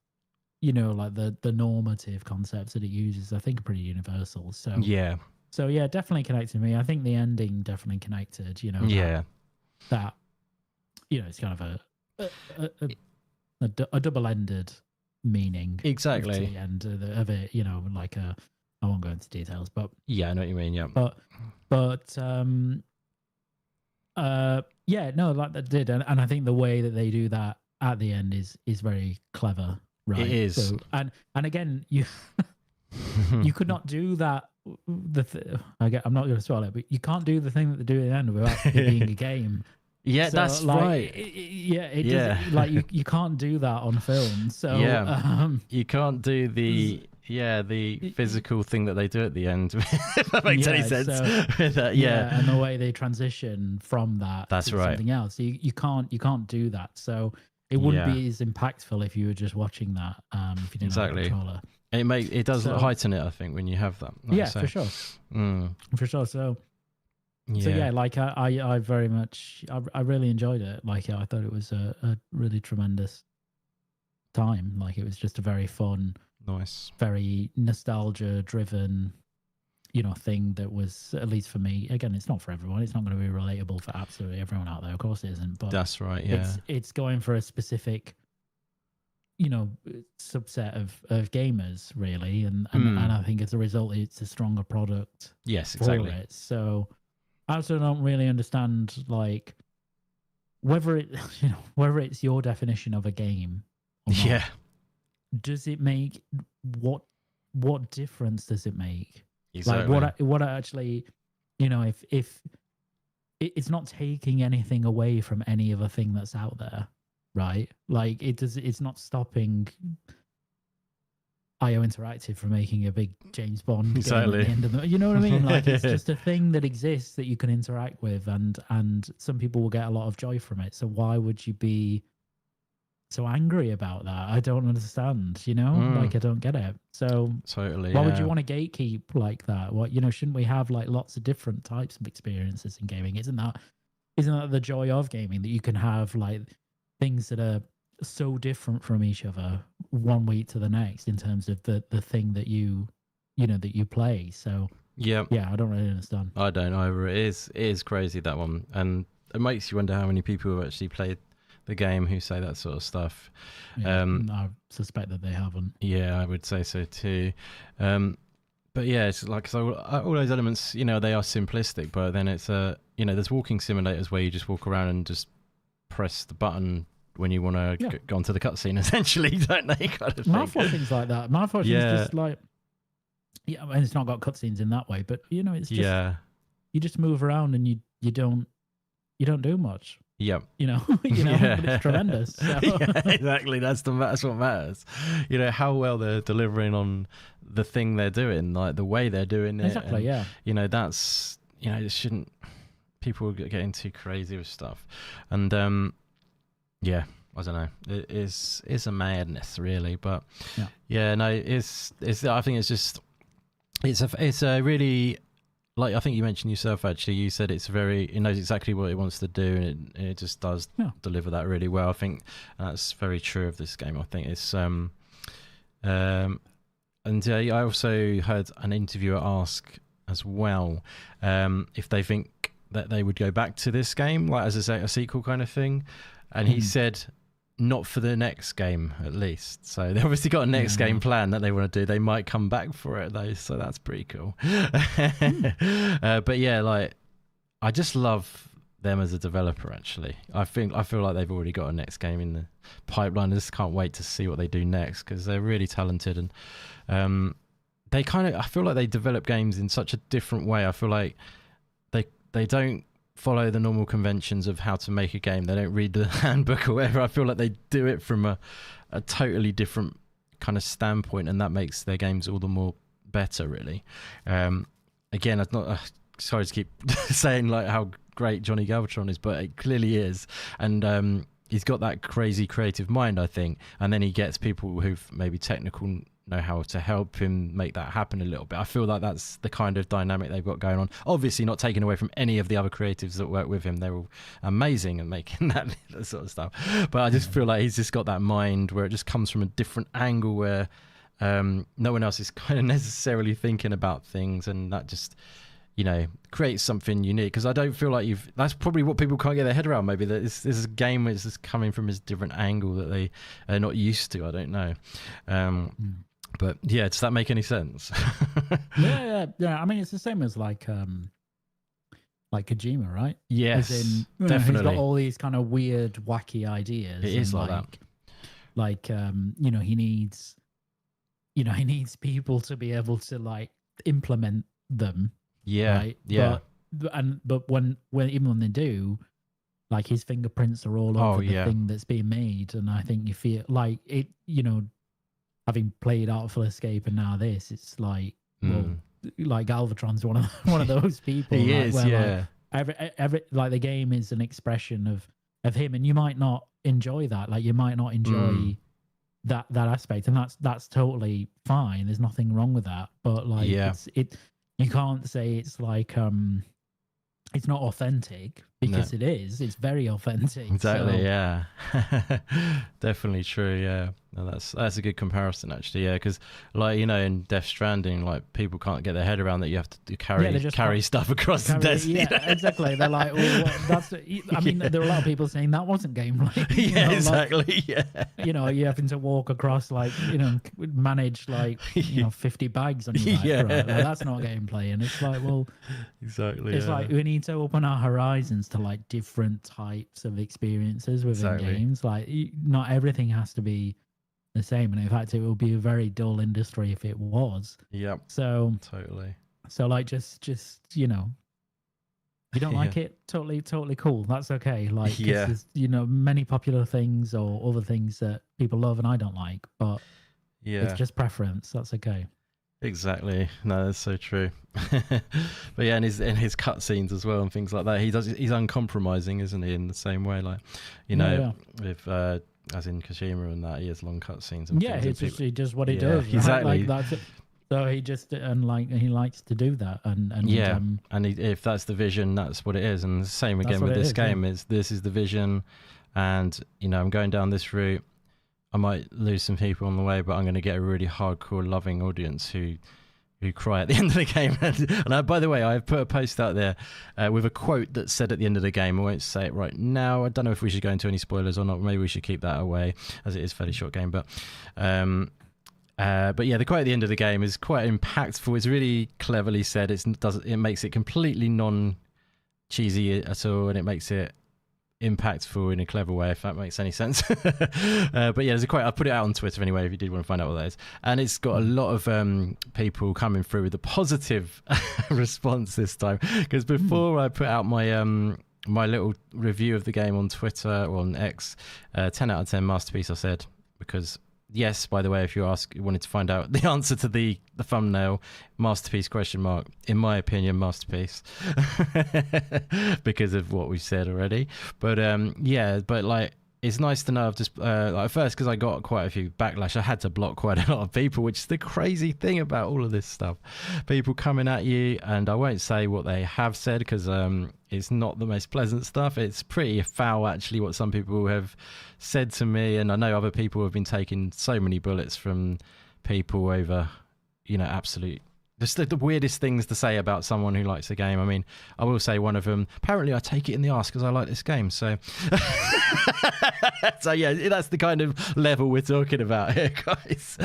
you know, like the normative concepts that it uses, I think are pretty universal. So definitely connected me. I think the ending definitely connected. You know, that you know, it's kind of a double-ended meaning. Exactly. To the end of it, you know, like I won't go into details, but yeah, I know what you mean. Yeah, but like that did, and I think the way that they do that at the end is very clever, right? It is. So, and again, you could not do that. I'm not going to spoil it, but you can't do the thing that they do at the end without it being a game. Yeah, So, that's like, right. It does, like you can't do that on film. So you can't do the physical thing that they do at the end. If that makes any sense. So, and the way they transition from that that's to right. something else. So you can't do that. So it wouldn't be as impactful if you were just watching that. If you didn't have a controller. It does heighten it, I think, when you have that. Like for sure. For sure. So like I very much I really enjoyed it. Like I thought it was a really tremendous time. Like it was just a very fun, nice, very nostalgia driven, thing that was, at least for me. Again, it's not for everyone. It's not going to be relatable for absolutely everyone out there. Of course it isn't. But that's right. Yeah, it's going for a specific, subset of gamers, really, and I think as a result, it's a stronger product. Yes, exactly. For it. So I also don't really understand, like, whether it's your definition of a game or not. Yeah. Does it make what difference does it make? Exactly. Like what actually, if it's not taking anything away from any other thing that's out there, right? Like it's not stopping IO Interactive from making a big James Bond game at the end of the, you know what I mean? Like it's just a thing that exists that you can interact with, and some people will get a lot of joy from it. So why would you be so angry about that? I don't understand, like I don't get it. So totally, why would you want to gatekeep like that? What, shouldn't we have like lots of different types of experiences in gaming? Isn't that the joy of gaming, that you can have like things that are so different from each other one week to the next in terms of the thing that you play? So yeah, I don't really understand. I don't either. It is crazy, that one, and it makes you wonder how many people have actually played the game who say that sort of stuff. I suspect that they haven't. Yeah, I would say so too. But yeah, it's like, so all those elements, they are simplistic, but then it's there's walking simulators where you just walk around and just press the button when you want to go onto the cutscene, essentially, don't they? Kind of Mouthwash things like that. Mouthwash is just like, I mean, it's not got cutscenes in that way, but it's just you just move around and you don't do much. Yep. But it's tremendous. So. Yeah, exactly. That's what matters. How well they're delivering on the thing they're doing, like the way they're doing it. Exactly. And, that's it shouldn't. People getting too crazy with stuff, and I don't know. It is a madness, really. But I think it's a really. Like I think you mentioned yourself, actually, you said it knows exactly what it wants to do, and it just does deliver that really well. I think that's very true of this game. I think it's I also heard an interviewer ask as well if they think that they would go back to this game, like as a sequel kind of thing, and he said not for the next game, at least. So they obviously got a next game plan that they want to do. They might come back for it though, so that's pretty cool. But yeah, like I just love them as a developer. Actually, I feel like they've already got a next game in the pipeline. I just can't wait to see what they do next, because they're really talented, and I feel like they develop games in such a different way. I feel like they don't follow the normal conventions of how to make a game. They don't read the handbook or whatever. I feel like they do it from a totally different kind of standpoint, and that makes their games all the more better, really. Again, I'm not sorry to keep saying like how great Johnny Galvatron is, but it clearly is, and he's got that crazy creative mind, I think, and then he gets people who've maybe technical know how to help him make that happen a little bit. I feel like that's the kind of dynamic they've got going on. Obviously not taken away from any of the other creatives that work with him. They're all amazing at making that sort of stuff. But I just feel like he's just got that mind where it just comes from a different angle, where no one else is kind of necessarily thinking about things, and that just creates something unique. Because I don't feel like that's probably what people can't get their head around, maybe, that this is a game which is coming from a different angle that they are not used to. I don't know. But yeah, does that make any sense? yeah. I mean, it's the same as like Kojima, right? Yes, definitely. He's got all these kind of weird, wacky ideas. It is like that. Like he needs people to be able to like implement them. Yeah, right? yeah. But when even when they do, like his fingerprints are all over the thing that's being made, and I think you feel like it. Having played Artful Escape and now this, it's like like Galvatron's one of those people. He like, is, where, yeah. Like, every like the game is an expression of him, and you might not enjoy that. Like you might not enjoy that aspect, and that's totally fine. There's nothing wrong with that. But like you can't say it's like it's not authentic, because it is. It's very authentic. Exactly. So. Yeah. Definitely true. Yeah. No, that's a good comparison, actually. Yeah, because like in Death Stranding, like people can't get their head around that you have to carry stuff across the desert. Yeah, exactly. They're like, well, that's. I mean, there are a lot of people saying that wasn't gameplay. Yeah, exactly. Like, yeah. You're having to walk across manage 50 bags on your back. Yeah. Right? Like, that's not gameplay, and it's like, well, exactly. It's like we need to open our horizons to like different types of experiences within games. Like not everything has to be the same, and in fact it will be a very dull industry if it was. Yep. So totally. So like just if you don't like it, totally cool. That's okay. Like there's many popular things or other things that people love and I don't like, but it's just preference. That's okay. Exactly. No, that's so true. But yeah, and his cutscenes as well and things like that. He's uncompromising, isn't he? In the same way, like with as in Kojima and that, he has long cutscenes. And he does what he does. Right? Exactly. Like that's it. So he just he likes to do that, and if that's the vision, that's what it is. And the same again with this game is this is the vision, and I'm going down this route. I might lose some people on the way, but I'm going to get a really hardcore, loving audience who cry at the end of the game. And by the way, I've put a post out there with a quote that said at the end of the game. I won't say it right now. I don't know if we should go into any spoilers or not. Maybe we should keep that away, as it is a fairly short game. But yeah, the quote at the end of the game is quite impactful. It's really cleverly said. It makes it completely non-cheesy at all, and it makes it impactful in a clever way, if that makes any sense. But yeah, there's a quote. I'll put it out on Twitter anyway if you did want to find out what that is. And it's got a lot of people coming through with a positive response this time, because before I put out my my little review of the game on Twitter or on X, 10 out of 10 masterpiece, I said, because yes, by the way, if you wanted to find out the answer to the thumbnail, masterpiece ? In my opinion, masterpiece, because of what we've said already. But but like it's nice to know. I've just like first, because I got quite a few backlash. I had to block quite a lot of people, which is the crazy thing about all of this stuff. People coming at you, and I won't say what they have said because it's not the most pleasant stuff. It's pretty foul, actually, what some people have said to me, and I know other people have been taking so many bullets from people over, absolute. Just the weirdest things to say about someone who likes a game. I mean, I will say one of them, apparently I take it in the arse because I like this game. So, so yeah, that's the kind of level we're talking about here, guys.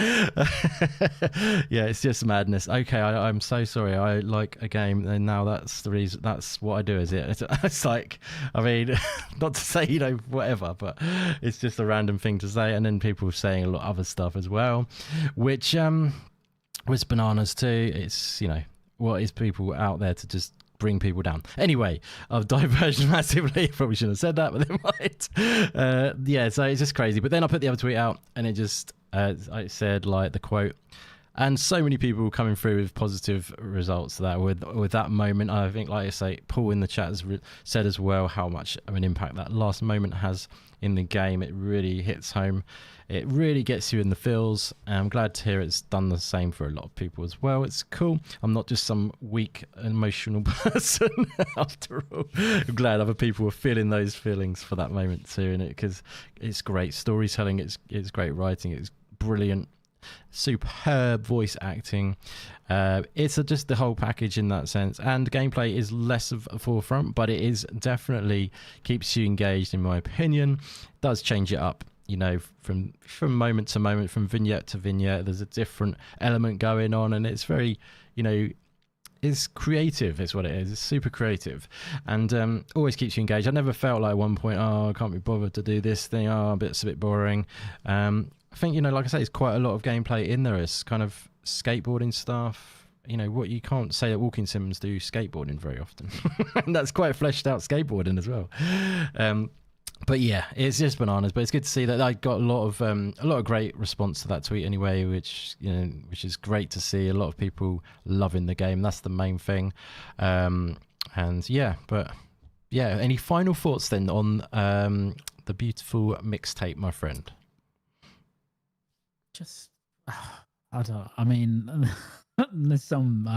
Yeah, it's just madness. Okay, I'm so sorry. I like a game, and now that's the reason. That's what I do, is it? It's like, I mean, not to say, whatever, but it's just a random thing to say. And then people saying a lot of other stuff as well, which, was bananas too. It's what is people out there to just bring people down. Anyway, I've diverged massively. Probably shouldn't have said that, but they might. Yeah, so it's just crazy. But then I put the other tweet out, and it just I said like the quote, and so many people coming through with positive results to that with that moment. I think, like I say, Paul in the chat has said as well how much of an impact that last moment has in the game. It really hits home. It really gets you in the feels. And I'm glad to hear it's done the same for a lot of people as well. It's cool. I'm not just some weak, emotional person after all. I'm glad other people are feeling those feelings for that moment too, because it's great storytelling. It's great writing. It's brilliant, superb voice acting. It's just the whole package in that sense. And gameplay is less of a forefront, but it is definitely keeps you engaged, in my opinion. It does change it up. From moment to moment, from vignette to vignette, there's a different element going on, and it's very, it's creative, is what it is. It's super creative, and always keeps you engaged. I never felt like at one point, I can't be bothered to do this thing. It's a bit boring. I think, like I say, it's quite a lot of gameplay in there. It's kind of skateboarding stuff. what you can't say that walking sims do skateboarding very often. And that's quite fleshed out skateboarding as well. But yeah, it's just bananas. But it's good to see that I got a lot of great response to that tweet anyway, which is great to see. A lot of people loving the game. That's the main thing. And yeah, but yeah, any final thoughts then on the beautiful mixtape, my friend? Just, I mean, I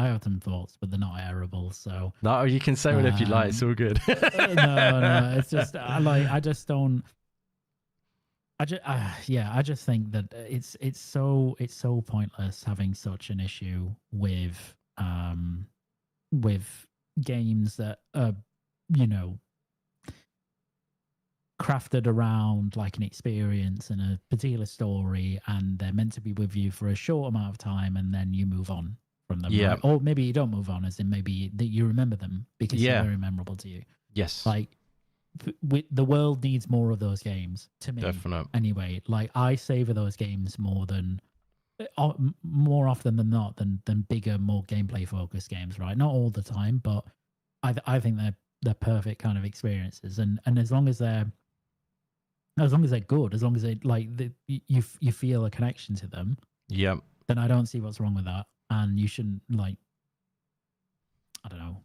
have some thoughts, but they're not airable. So no, you can say whatever you like. It's all good. no, it's just I just don't. I just think that it's so pointless having such an issue with games that are, crafted around like an experience and a particular story, and they're meant to be with you for a short amount of time, and then you move on from them. Yeah. Right? Or maybe you don't move on, as in maybe that you remember them because they're very memorable to you. Yes. Like the world needs more of those games, to me. Definitely. Anyway, like I savor those games more often than not than bigger, more gameplay focused games. Right? Not all the time, but I think they're perfect kind of experiences, and as long as they're good, as long as you feel a connection to them, then I don't see what's wrong with that. And you shouldn't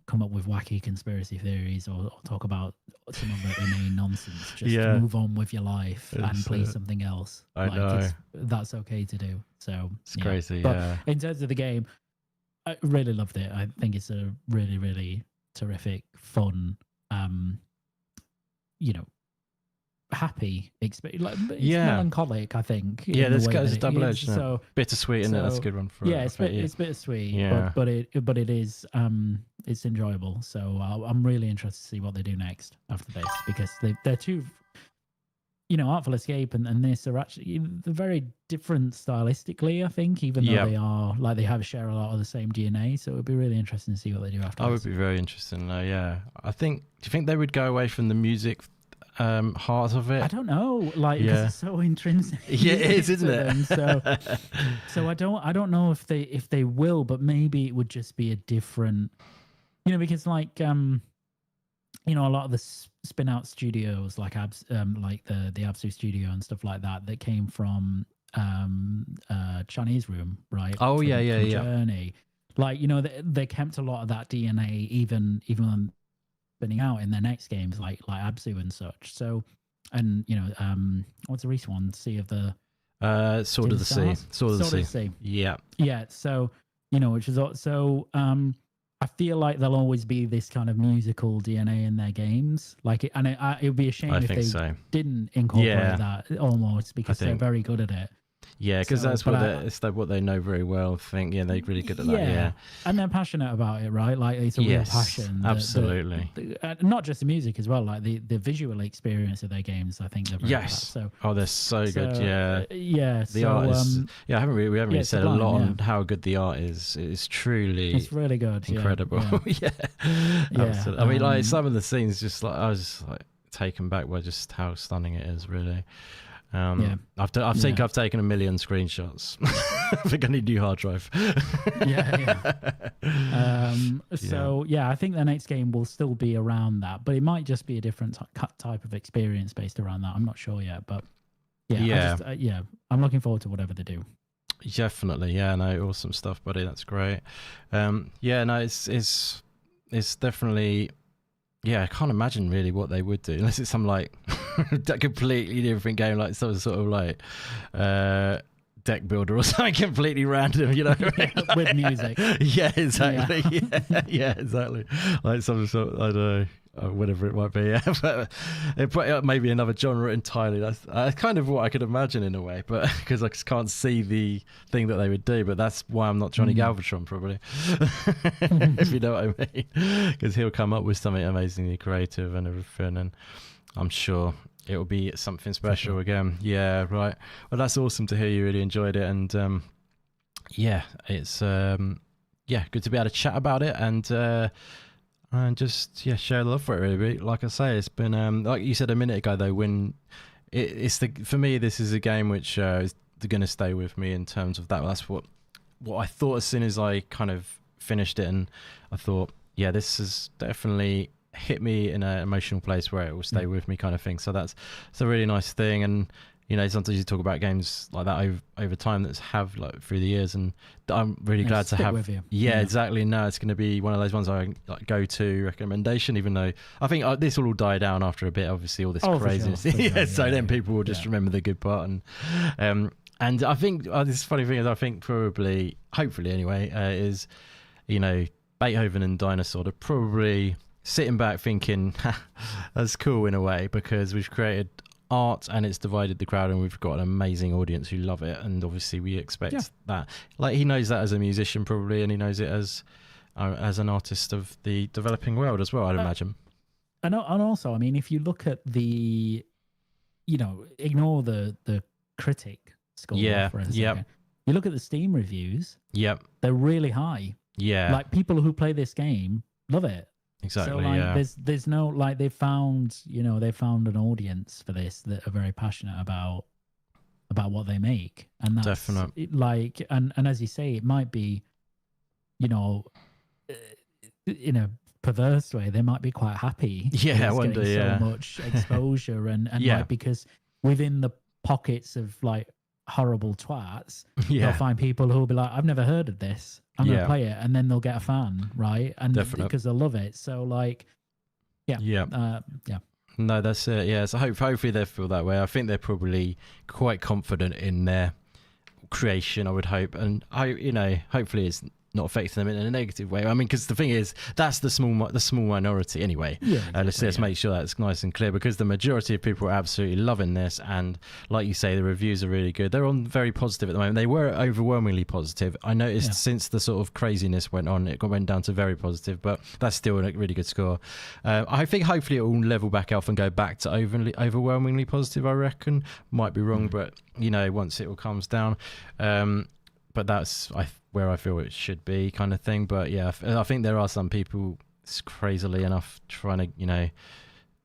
come up with wacky conspiracy theories or talk about some of the inane nonsense. Just move on with your life and play something else. I know. That's okay to do. So it's crazy. But in terms of the game, I really loved it. I think it's a really, really terrific, fun, happy experience. Like, it's melancholic, I think. Yeah, there's a double edged. So bittersweet, isn't it? That's a good one for it. It's bittersweet. Yeah, but it is it's enjoyable. So I'm really interested to see what they do next after this, because they're two, Artful Escape and this are actually very different stylistically, I think, even though they are they share a lot of the same DNA. So it would be really interesting to see what they do after. I would be very interested. Yeah, I think. Do you think they would go away from the music heart of it? I don't know, because it's so intrinsic. Yeah, it is, isn't it? So I don't know if they will, but maybe it would just be a different, because a lot of the spin out studios like the Absu studio and stuff like that came from Chinese Room, right? Oh, from yeah. Journey. They kept a lot of that DNA even spinning out in their next games, like Absu and such. So, and what's the recent one? Sea of the Sword of the Sea. Sword of the Sea. Yeah. So which is so. I feel like there'll always be this kind of musical DNA in their games. It would be a shame if they didn't incorporate that almost, because they're very good at it. Yeah, because that's what they know very well. I think they're really good at that. Yeah, and they're passionate about it, right? Like it's a real passion. Absolutely. Not just the music as well, like the visual experience of their games. I think they're very good. So they're so good. Yeah. Yeah. The art is. We haven't really said a lot on how good the art is. It's truly. It's really good. Incredible. Yeah. Absolutely. I mean, some of the scenes, I was just taken back by just how stunning it is. Really. I've taken a million screenshots. I think I need a new hard drive. I think the next game will still be around that, but it might just be a different type of experience based around that. I'm not sure yet, but I'm looking forward to whatever they do. Definitely, awesome stuff, buddy. That's great. It's definitely. Yeah, I can't imagine really what they would do unless it's some completely different game, like some sort of deck builder or something completely random, with music. Yeah, exactly. Yeah, exactly. Like some sort of, I don't know. Whatever it might be, but it might be another genre entirely. That's kind of what I could imagine in a way, but because I just can't see the thing that they would do. But that's why I'm not Johnny Galvatron, probably, if you know what I mean, because he'll come up with something amazingly creative and everything, and I'm sure it will be something special again. Yeah, right. Well, that's awesome to hear you really enjoyed it, and it's good to be able to chat about it and just share love for it, really. Like I say, it's been like you said a minute ago though, when for me this is a game which is going to stay with me in terms of that. That's what I thought as soon as I kind of finished it, and I thought, yeah, this has definitely hit me in an emotional place where it will stay with me, kind of thing. So it's a really nice thing. And sometimes you talk about games like that over time that have like through the years, and I'm really glad to have with you. Yeah, exactly. No, it's going to be one of those ones I like go to recommendation, even though I think this will all die down after a bit, obviously, all this craziness. For sure. So then people will just remember the good part. And I think this funny thing is, I think probably, hopefully anyway, is Beethoven and Dinosaur are probably sitting back thinking that's cool in a way, because we've created art and it's divided the crowd, and we've got an amazing audience who love it, and obviously we expect that. Like, he knows that as a musician probably, and he knows it as an artist of the developing world as well, I'd imagine. And also, I mean, if you look at the, ignore the critic score for instance. You look at the Steam reviews. They're really high. Like, people who play this game love it. Exactly. So like, there's no, like, they found an audience for this that are very passionate about what they make, and that's definitely like, and as you say, it might be, in a perverse way, they might be quite happy. I wonder. So much exposure and like, because within the pockets of like horrible twats, they'll find people who will be like, I've never heard of this, I'm going to play it, and then they'll get a fan, right? And because they'll love it. So like, no, that's it. Yeah, so hopefully they feel that way. I think they're probably quite confident in their creation, I would hope, and hopefully it's not affecting them in a negative way. I mean, because the thing is, that's the small minority anyway. Let's make sure that's nice and clear, because the majority of people are absolutely loving this, and like you say, the reviews are really good. They're on very positive at the moment. They were overwhelmingly positive. I noticed since the sort of craziness went on, it went down to very positive, but that's still a really good score. I think hopefully it will level back off and go back to overwhelmingly positive, I reckon. Might be wrong, but once it all calms down. But that's where I feel it should be, kind of thing. But yeah, I think there are some people, crazily enough, trying to,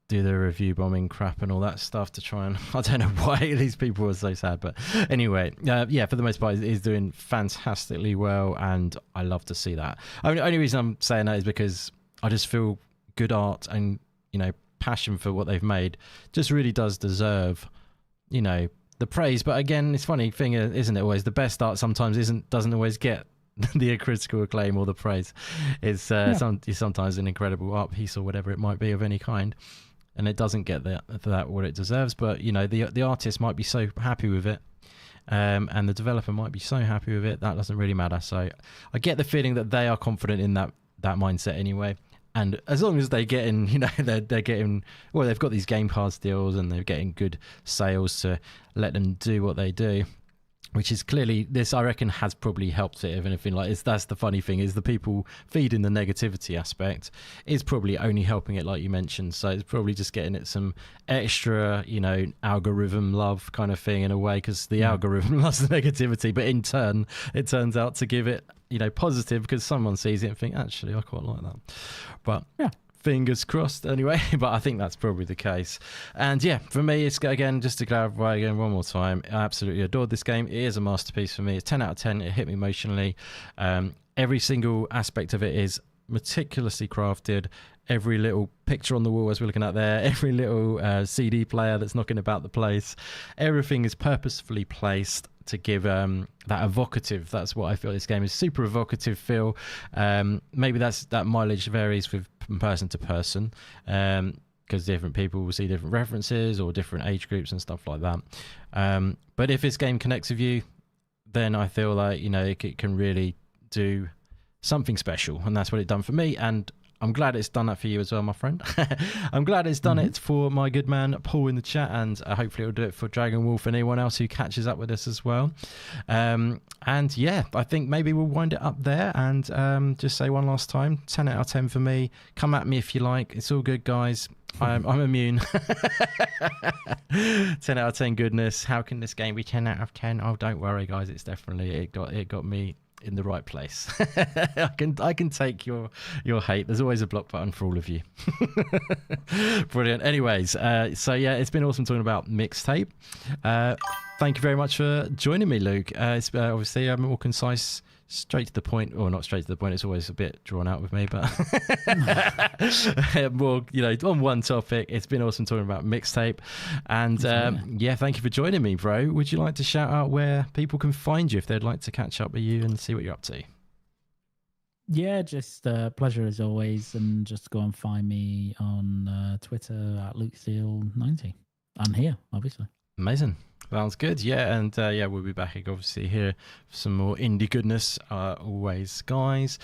do the review bombing crap and all that stuff to try and, I don't know why these people are so sad. But anyway, for the most part, he's doing fantastically well, and I love to see that. Only reason I'm saying that is because I just feel good art and, passion for what they've made just really does deserve, the praise. But again, it's funny thing, isn't it, always the best art sometimes doesn't always get the critical acclaim or the praise. It's sometimes an incredible art piece or whatever it might be of any kind, and it doesn't get that what it deserves. But the artist might be so happy with it, and the developer might be so happy with it, that doesn't really matter. So I get the feeling that they are confident in that mindset anyway. And as long as they get in, they're getting, well, they've got these Game Pass deals and they're getting good sales to let them do what they do, which is clearly, this I reckon has probably helped it, if anything. Like, that's the funny thing, is the people feeding the negativity aspect is probably only helping it, like you mentioned. So it's probably just getting it some extra, algorithm love kind of thing in a way, because the algorithm loves the negativity, but in turn it turns out to give it, positive, because someone sees it and think, actually, I quite like that. But fingers crossed anyway. But I think that's probably the case. And for me, it's, again, just to clarify again one more time, I absolutely adored this game. It is a masterpiece for me. It's 10 out of 10. It hit me emotionally. Every single aspect of it is meticulously crafted. Every little picture on the wall, as we're looking at there, every little CD player that's knocking about the place, everything is purposefully placed to give that evocative, that's what I feel this game is, super evocative feel. Maybe that mileage varies from person to person, because different people will see different references or different age groups and stuff like that. But if this game connects with you, then I feel like it can really do something special, and that's what it done for me. And I'm glad it's done that for you as well, my friend. I'm glad it's done it for my good man Paul in the chat, and hopefully it'll do it for Dragon Wolf and anyone else who catches up with us as well. And I think maybe we'll wind it up there and just say one last time, 10 out of 10 for me. Come at me if you like. It's all good, guys. I'm immune. 10 out of 10 goodness. How can this game be 10 out of 10? Oh, don't worry, guys. It's definitely, it got me in the right place. I can take your hate. There's always a block button for all of you. Brilliant. Anyways, it's been awesome talking about Mixtape. Thank you very much for joining me, Luke. It's obviously a more concise straight to the point, or not straight to the point, it's always a bit drawn out with me, but more, on one topic. It's been awesome talking about Mixtape. And thank you for joining me, bro. Would you like to shout out where people can find you if they'd like to catch up with you and see what you're up to? Yeah, just pleasure as always, and just go and find me on Twitter at LukeSeal90. I'm here, obviously. Amazing. Sounds good. Yeah, and we'll be back obviously here for some more indie goodness always, guys.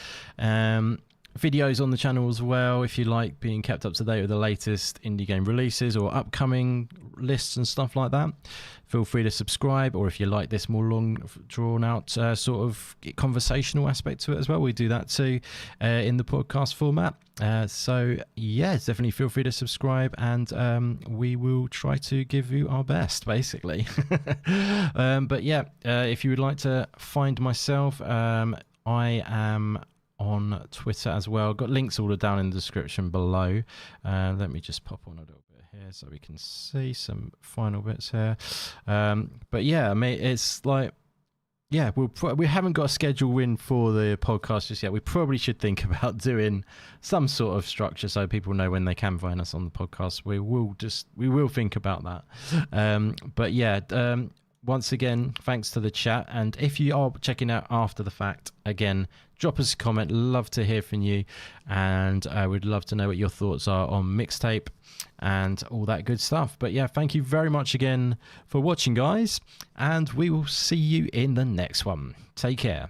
Videos on the channel as well if you like being kept up to date with the latest indie game releases or upcoming lists and stuff like that. Feel free to subscribe, or if you like this more long drawn out sort of conversational aspect to it as well, we do that too in the podcast format. Definitely feel free to subscribe, and we will try to give you our best, basically. If you would like to find myself, I am on Twitter as well. Got links all down in the description below. Let me just pop on a little bit here so we can see some final bits here. It's like, we haven't got a schedule in for the podcast just yet. We probably should think about doing some sort of structure so people know when they can find us on the podcast. We will think about that. Once again, thanks to the chat. And if you are checking out after the fact, again, drop us a comment. Love to hear from you. And I would love to know what your thoughts are on Mixtape and all that good stuff. But thank you very much again for watching, guys. And we will see you in the next one. Take care.